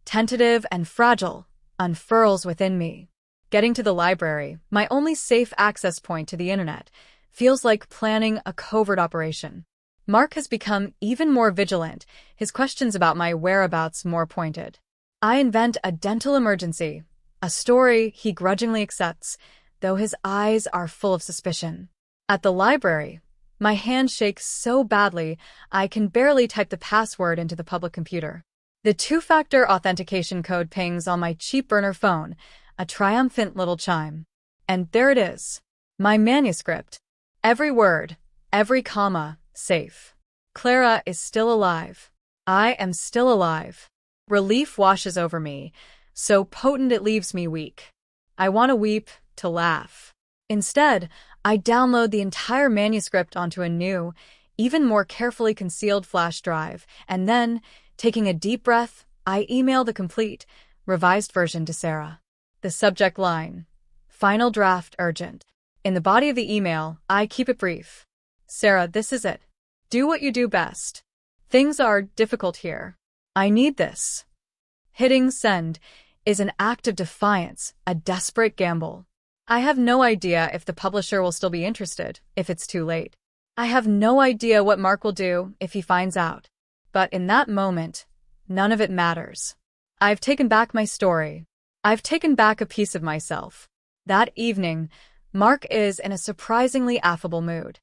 tentative and fragile, unfurls within me. Getting to the library, my only safe access point to the internet, feels like planning a covert operation. Mark has become even more vigilant, his questions about my whereabouts more pointed. I invent a dental emergency, a story he grudgingly accepts, though his eyes are full of suspicion. At the library, my hand shakes so badly I can barely type the password into the public computer. The two-factor authentication code pings on my cheap burner phone, a triumphant little chime. And there it is. My manuscript. Every word, every comma, safe. Clara is still alive. I am still alive. Relief washes over me, so potent it leaves me weak. I want to weep, to laugh. Instead, I download the entire manuscript onto a new, even more carefully concealed flash drive, and then, taking a deep breath, I email the complete, revised version to Sarah. The subject line: Final draft urgent. In the body of the email, I keep it brief. Sarah, this is it. Do what you do best. Things are difficult here. I need this. Hitting send is an act of defiance, a desperate gamble. I have no idea if the publisher will still be interested, if it's too late. I have no idea what Mark will do if he finds out. But in that moment, none of it matters. I've taken back my story. I've taken back a piece of myself. That evening, Mark is in a surprisingly affable mood.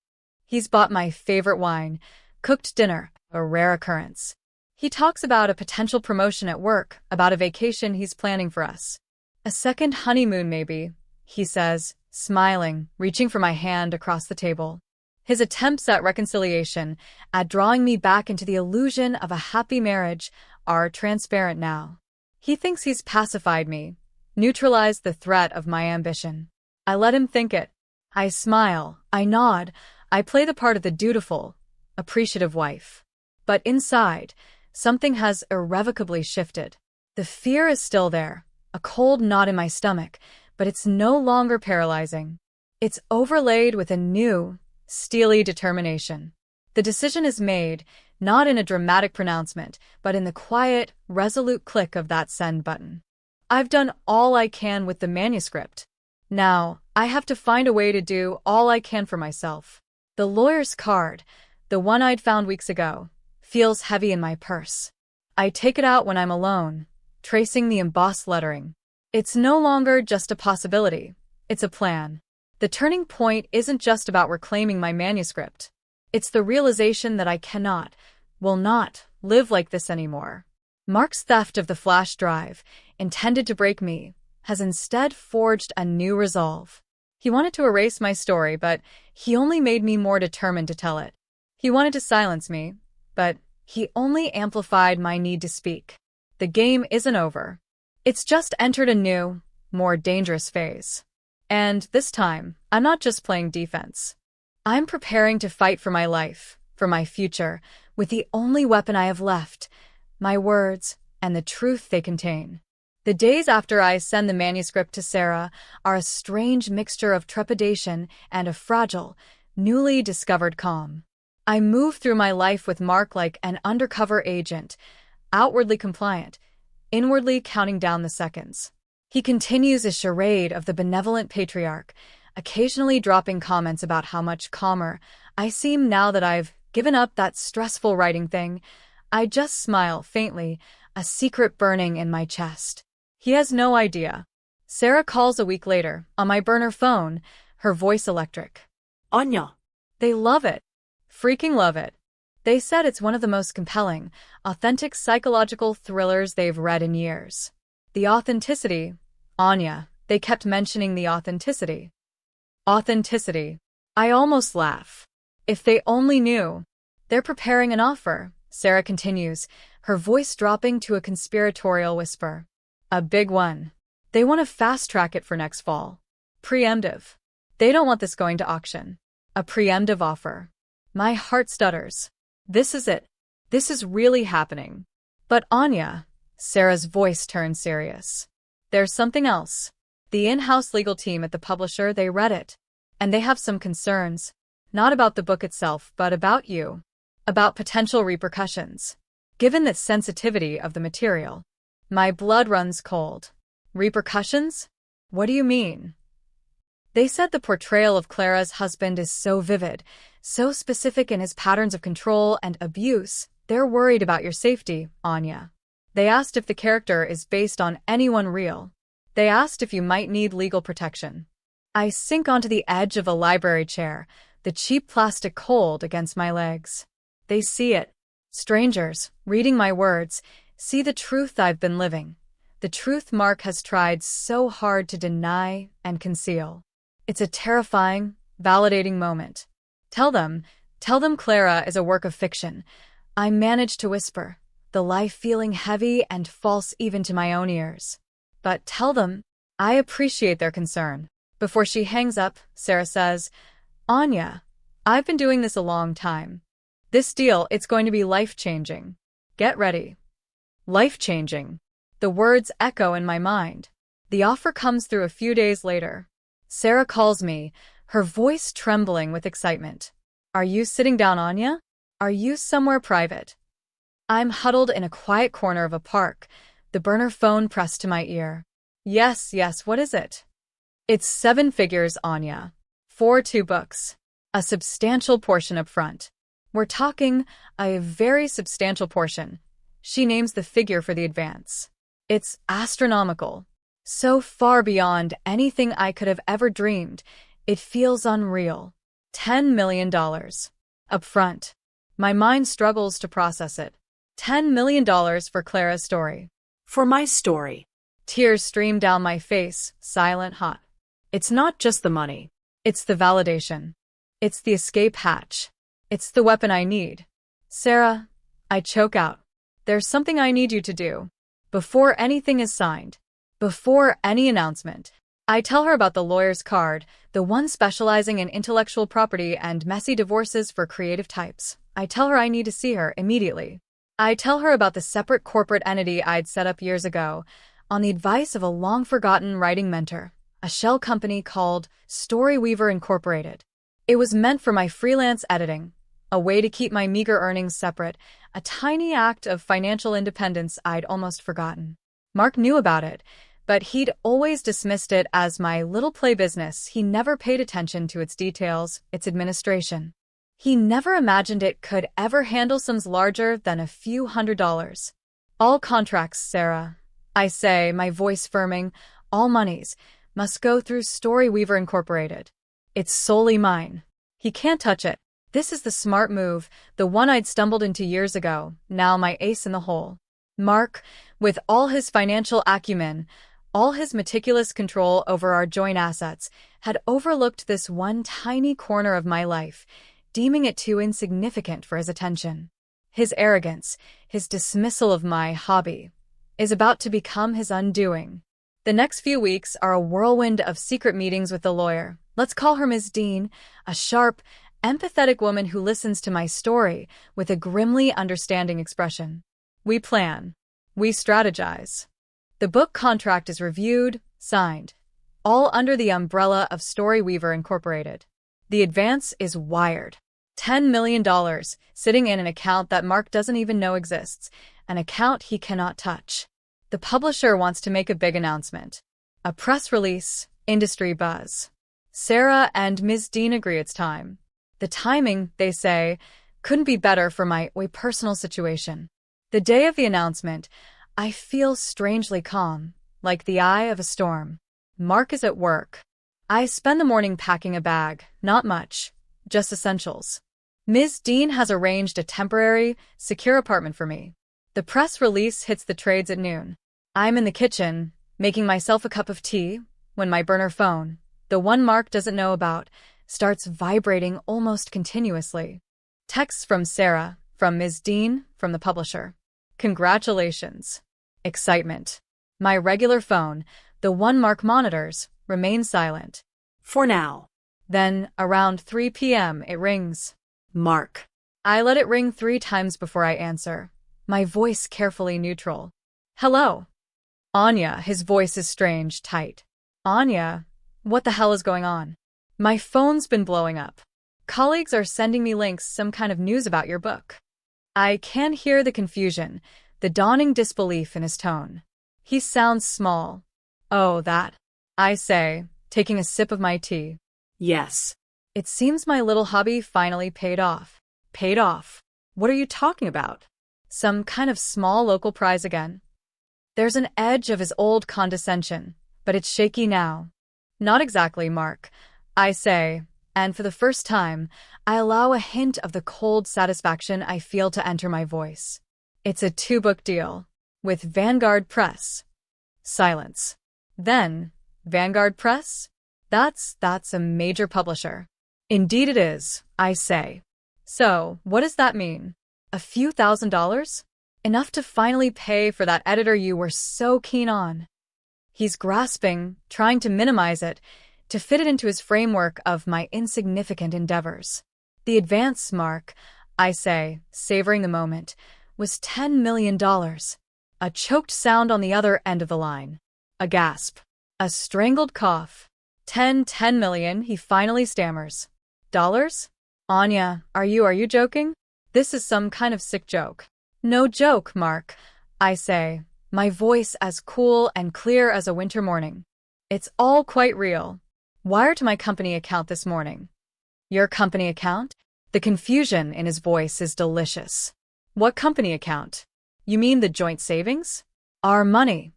He's bought my favorite wine, cooked dinner, a rare occurrence. He talks about a potential promotion at work, about a vacation he's planning for us. A second honeymoon, maybe, he says, smiling, reaching for my hand across the table. His attempts at reconciliation, at drawing me back into the illusion of a happy marriage, are transparent now. He thinks he's pacified me, neutralized the threat of my ambition. I let him think it. I smile, I nod, I play the part of the dutiful, appreciative wife. But inside, something has irrevocably shifted. The fear is still there, a cold knot in my stomach, but it's no longer paralyzing. It's overlaid with a new, steely determination. The decision is made, not in a dramatic pronouncement, but in the quiet, resolute click of that send button. I've done all I can with the manuscript. Now, I have to find a way to do all I can for myself. The lawyer's card, the one I'd found weeks ago, feels heavy in my purse. I take it out when I'm alone, tracing the embossed lettering. It's no longer just a possibility, it's a plan. The turning point isn't just about reclaiming my manuscript. It's the realization that I cannot, will not, live like this anymore. Mark's theft of the flash drive, intended to break me, has instead forged a new resolve. He wanted to erase my story, but he only made me more determined to tell it. He wanted to silence me, but he only amplified my need to speak. The game isn't over. It's just entered a new, more dangerous phase. And this time, I'm not just playing defense. I'm preparing to fight for my life, for my future, with the only weapon I have left, my words and the truth they contain. The days after I send the manuscript to Sarah are a strange mixture of trepidation and a fragile, newly discovered calm. I move through my life with Mark like an undercover agent, outwardly compliant, inwardly counting down the seconds. He continues a charade of the benevolent patriarch, occasionally dropping comments about how much calmer I seem now that I've given up that stressful writing thing. I just smile faintly, a secret burning in my chest. He has no idea. Sarah calls a week later, on my burner phone, her voice electric. Anya. They love it. Freaking love it. They said it's one of the most compelling, authentic psychological thrillers they've read in years. The authenticity. Anya, they kept mentioning the authenticity. Authenticity. I almost laugh. If they only knew. They're preparing an offer, Sarah continues, her voice dropping to a conspiratorial whisper. A big one. They want to fast-track it for next fall. Preemptive. They don't want this going to auction. A preemptive offer. My heart stutters. This is it. This is really happening. But Anya, Sarah's voice turns serious. There's something else. The in-house legal team at the publisher, they read it. And they have some concerns. Not about the book itself, but about you. About potential repercussions. Given the sensitivity of the material. My blood runs cold. Repercussions? What do you mean? They said the portrayal of Clara's husband is so vivid, so specific in his patterns of control and abuse, they're worried about your safety, Anya. They asked if the character is based on anyone real. They asked if you might need legal protection. I sink onto the edge of a library chair, the cheap plastic cold against my legs. They see it. Strangers, reading my words, see the truth I've been living. The truth Mark has tried so hard to deny and conceal. It's a terrifying, validating moment. Tell them Clara is a work of fiction. I manage to whisper, the life feeling heavy and false even to my own ears. But tell them, I appreciate their concern. Before she hangs up, Sarah says, Anya, I've been doing this a long time. This deal, it's going to be life-changing. Get ready. Life-changing. The words echo in my mind. The offer comes through a few days later. Sarah calls me, her voice trembling with excitement. Are you sitting down, Anya? Are you somewhere private? I'm huddled in a quiet corner of a park, the burner phone pressed to my ear. Yes, what is it? It's 7 figures, Anya. For 2 books. A substantial portion up front. We're talking a very substantial portion. She names the figure for the advance. It's astronomical. So far beyond anything I could have ever dreamed, it feels unreal. $10 million. Up front. My mind struggles to process it. $10 million for Clara's story. For my story. Tears stream down my face, silent hot. It's not just the money. It's the validation. It's the escape hatch. It's the weapon I need. Sarah, I choke out. There's something I need you to do. Before anything is signed. Before any announcement. I tell her about the lawyer's card, the one specializing in intellectual property and messy divorces for creative types. I tell her I need to see her immediately. I tell her about the separate corporate entity I'd set up years ago, on the advice of a long-forgotten writing mentor, a shell company called Storyweaver Incorporated. It was meant for my freelance editing, a way to keep my meager earnings separate, a tiny act of financial independence I'd almost forgotten. Mark knew about it, but he'd always dismissed it as my little play business. He never paid attention to its details, its administration. He never imagined it could ever handle sums larger than a few $100s. All contracts, Sarah, I say, my voice firming, all monies, must go through Storyweaver Incorporated. It's solely mine. He can't touch it. This is the smart move, the one I'd stumbled into years ago, now my ace in the hole. Mark, with all his financial acumen, all his meticulous control over our joint assets, had overlooked this one tiny corner of my life, deeming it too insignificant for his attention. His arrogance, his dismissal of my hobby, is about to become his undoing. The next few weeks are a whirlwind of secret meetings with the lawyer. Let's call her Ms. Dean, a sharp, empathetic woman who listens to my story with a grimly understanding expression. We plan. We strategize. The book contract is reviewed, signed, all under the umbrella of Storyweaver Incorporated. The advance is wired. $10 million, sitting in an account that Mark doesn't even know exists, an account he cannot touch. The publisher wants to make a big announcement. A press release, industry buzz. Sarah and Ms. Dean agree it's time. The timing, they say, couldn't be better for my personal situation. The day of the announcement, I feel strangely calm, like the eye of a storm. Mark is at work. I spend the morning packing a bag, not much, just essentials. Ms. Dean has arranged a temporary, secure apartment for me. The press release hits the trades at noon. I'm in the kitchen, making myself a cup of tea, when my burner phone, the one Mark doesn't know about, starts vibrating almost continuously. Texts from Sarah, from Ms. Dean, from the publisher. Congratulations. Excitement. My regular phone, the one Mark monitors, remains silent. For now. Then, around 3 p.m., it rings. Mark. I let it ring 3 times before I answer, my voice carefully neutral. Hello. Anya, his voice is strange, tight. Anya, what the hell is going on? My phone's been blowing up. Colleagues are sending me links, some kind of news about your book. I can hear the confusion, the dawning disbelief in his tone. He sounds small. Oh, that. I say, taking a sip of my tea. Yes. It seems my little hobby finally paid off. Paid off? What are you talking about? Some kind of small local prize again? There's an edge of his old condescension, but it's shaky now. Not exactly, Mark, I say, and for the first time, I allow a hint of the cold satisfaction I feel to enter my voice. It's a 2-book deal, with Vanguard Press. Silence. Then, Vanguard Press? That's a major publisher. Indeed it is, I say. So, what does that mean? A few $1,000s? Enough to finally pay for that editor you were so keen on. He's grasping, trying to minimize it, to fit it into his framework of my insignificant endeavors. The advance, Mark, I say, savoring the moment, was $10 million. A choked sound on the other end of the line. A gasp. A strangled cough. 10 million, he finally stammers. Dollars? Anya, are you joking? This is some kind of sick joke. No joke, Mark, I say, my voice as cool and clear as a winter morning. It's all quite real. Wire to my company account this morning. Your company account? The confusion in his voice is delicious. What company account? You mean the joint savings? Our money.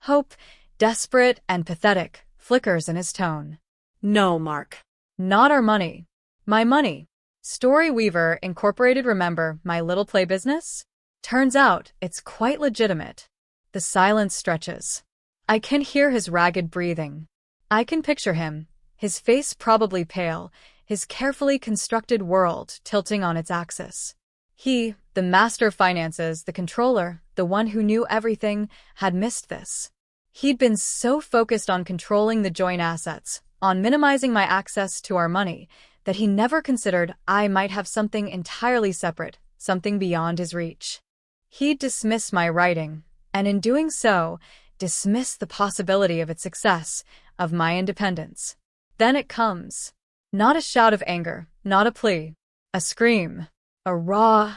Hope, desperate and pathetic, flickers in his tone. No, Mark. Not our money. My money. Storyweaver Incorporated, remember my little play business? Turns out it's quite legitimate. The silence stretches. I can hear his ragged breathing. I can picture him, his face probably pale, his carefully constructed world tilting on its axis. He, the master of finances, the controller, the one who knew everything, had missed this. He'd been so focused on controlling the joint assets, on minimizing my access to our money, that he never considered I might have something entirely separate, something beyond his reach. He'd dismiss my writing, and in doing so, dismiss the possibility of its success, of my independence. Then it comes. Not a shout of anger, not a plea. A scream. A raw,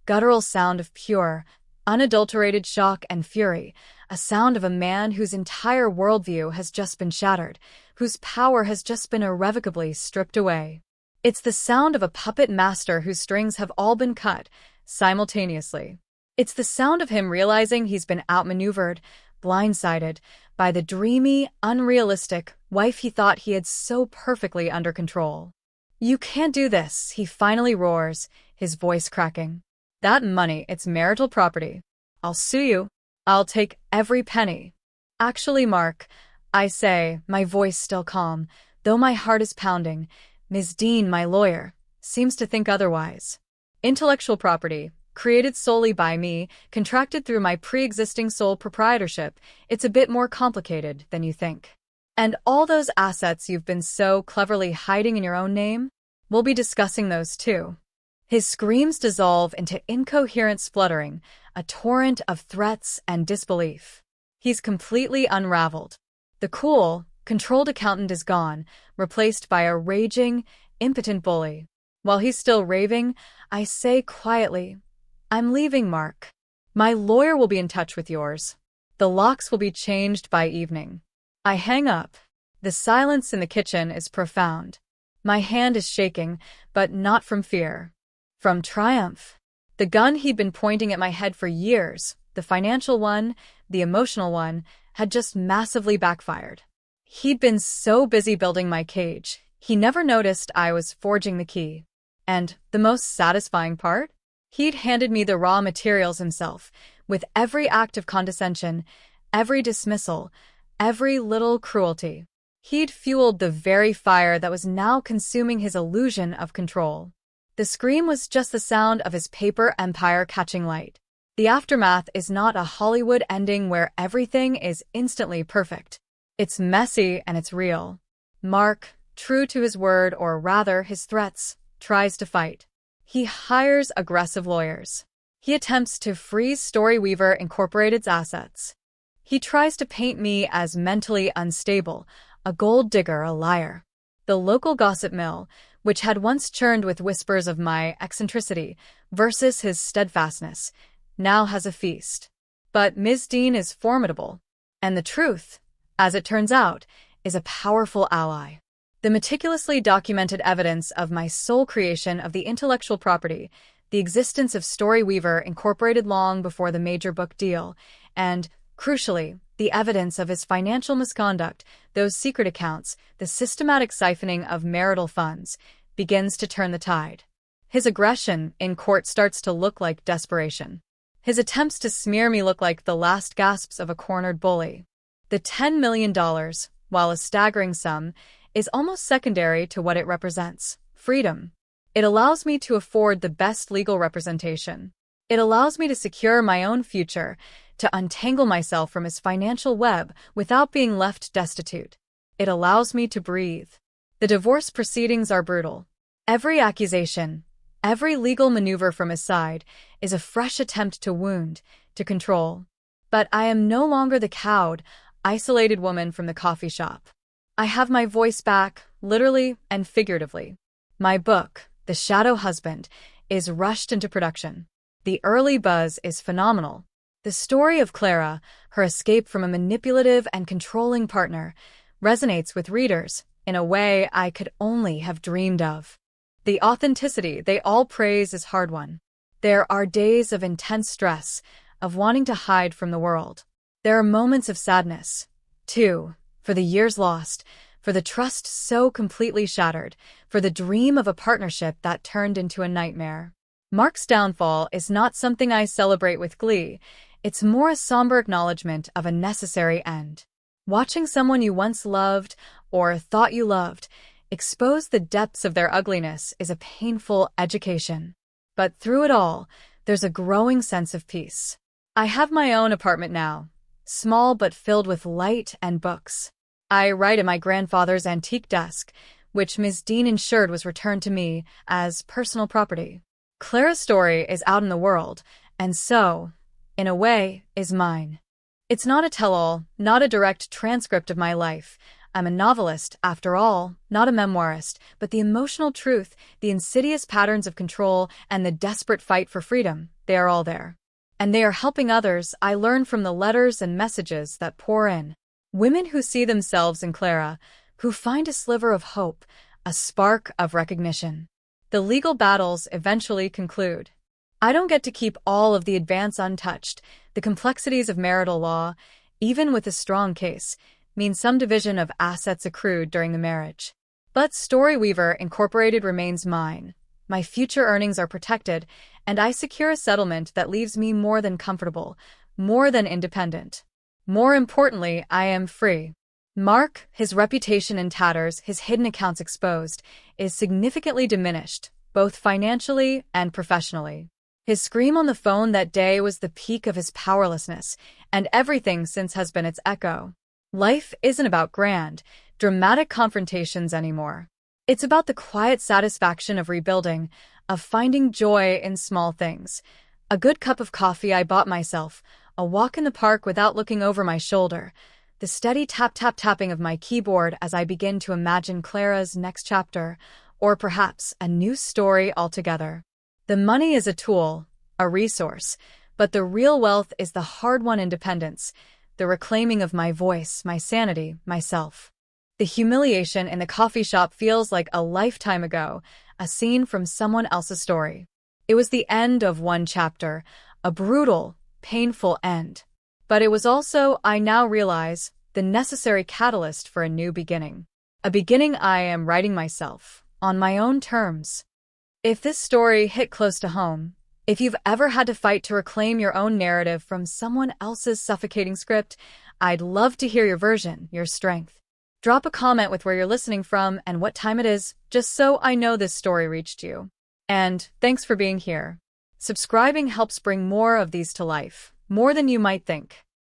guttural sound of pure, unadulterated shock and fury, a sound of a man whose entire worldview has just been shattered, whose power has just been irrevocably stripped away. It's the sound of a puppet master whose strings have all been cut, simultaneously. It's the sound of him realizing he's been outmaneuvered, blindsided, by the dreamy, unrealistic wife he thought he had so perfectly under control. "You can't do this," he finally roars, his voice cracking. "That money, it's marital property. I'll sue you. I'll take every penny." "Actually, Mark," I say, my voice still calm, though my heart is pounding, "Ms. Dean, my lawyer, seems to think otherwise. Intellectual property, created solely by me, contracted through my pre-existing sole proprietorship, it's a bit more complicated than you think. And all those assets you've been so cleverly hiding in your own name? We'll be discussing those too." His screams dissolve into incoherent spluttering, a torrent of threats and disbelief. He's completely unraveled. The cool, controlled accountant is gone, replaced by a raging, impotent bully. While he's still raving, I say quietly, "I'm leaving, Mark. My lawyer will be in touch with yours. The locks will be changed by evening." I hang up. The silence in the kitchen is profound. My hand is shaking, but not from fear. From triumph. The gun he'd been pointing at my head for years, the financial one, the emotional one, had just massively backfired. He'd been so busy building my cage, he never noticed I was forging the key. And the most satisfying part? He'd handed me the raw materials himself, with every act of condescension, every dismissal, every little cruelty. He'd fueled the very fire that was now consuming his illusion of control. The scream was just the sound of his paper empire catching light. The aftermath is not a Hollywood ending where everything is instantly perfect. It's messy and it's real. Mark, true to his word, or rather his threats, tries to fight. He hires aggressive lawyers. He attempts to freeze Storyweaver Incorporated's assets. He tries to paint me as mentally unstable, a gold digger, a liar. The local gossip mill, which had once churned with whispers of my eccentricity versus his steadfastness, now has a feast. But Ms. Dean is formidable. And the truth, as it turns out, is a powerful ally. The meticulously documented evidence of my sole creation of the intellectual property, the existence of Storyweaver Incorporated long before the major book deal, and, crucially, the evidence of his financial misconduct, those secret accounts, the systematic siphoning of marital funds, begins to turn the tide. His aggression in court starts to look like desperation. His attempts to smear me look like the last gasps of a cornered bully. The $10 million, while a staggering sum, is almost secondary to what it represents: freedom. It allows me to afford the best legal representation. It allows me to secure my own future, to untangle myself from his financial web without being left destitute. It allows me to breathe. The divorce proceedings are brutal. Every accusation, every legal maneuver from his side is a fresh attempt to wound, to control. But I am no longer the cowed, isolated woman from the coffee shop. I have my voice back, literally and figuratively. My book, The Shadow Husband, is rushed into production. The early buzz is phenomenal. The story of Clara, her escape from a manipulative and controlling partner, resonates with readers in a way I could only have dreamed of. The authenticity they all praise is hard-won. There are days of intense stress, of wanting to hide from the world. There are moments of sadness, too, for the years lost, for the trust so completely shattered, for the dream of a partnership that turned into a nightmare. Mark's downfall is not something I celebrate with glee. It's more a somber acknowledgement of a necessary end. Watching someone you once loved, or thought you loved, expose the depths of their ugliness is a painful education. But through it all, there's a growing sense of peace. I have my own apartment now, small but filled with light and books. I write at my grandfather's antique desk, which Ms. Dean ensured was returned to me as personal property. Clara's story is out in the world, and so, in a way, is mine. It's not a tell-all, not a direct transcript of my life. I'm a novelist, after all, not a memoirist, but the emotional truth, the insidious patterns of control, and the desperate fight for freedom, they are all there. And they are helping others. I learn from the letters and messages that pour in. Women who see themselves in Clara, who find a sliver of hope, a spark of recognition. The legal battles eventually conclude. I don't get to keep all of the advance untouched. The complexities of marital law, even with a strong case, mean some division of assets accrued during the marriage. But Storyweaver Incorporated remains mine. My future earnings are protected, and I secure a settlement that leaves me more than comfortable, more than independent. More importantly, I am free. Mark, his reputation in tatters, his hidden accounts exposed, is significantly diminished, both financially and professionally. His scream on the phone that day was the peak of his powerlessness, and everything since has been its echo. Life isn't about grand, dramatic confrontations anymore. It's about the quiet satisfaction of rebuilding, of finding joy in small things. A good cup of coffee I bought myself, a walk in the park without looking over my shoulder, the steady tap-tap-tapping of my keyboard as I begin to imagine Clara's next chapter, or perhaps a new story altogether. The money is a tool, a resource, but the real wealth is the hard-won independence, the reclaiming of my voice, my sanity, myself. The humiliation in the coffee shop feels like a lifetime ago, a scene from someone else's story. It was the end of one chapter, a brutal, painful end. But it was also, I now realize, the necessary catalyst for a new beginning. A beginning I am writing myself, on my own terms. If this story hit close to home, if you've ever had to fight to reclaim your own narrative from someone else's suffocating script, I'd love to hear your version, your strength. Drop a comment with where you're listening from and what time it is, just so I know this story reached you. And thanks for being here. Subscribing helps bring more of these to life, more than you might think.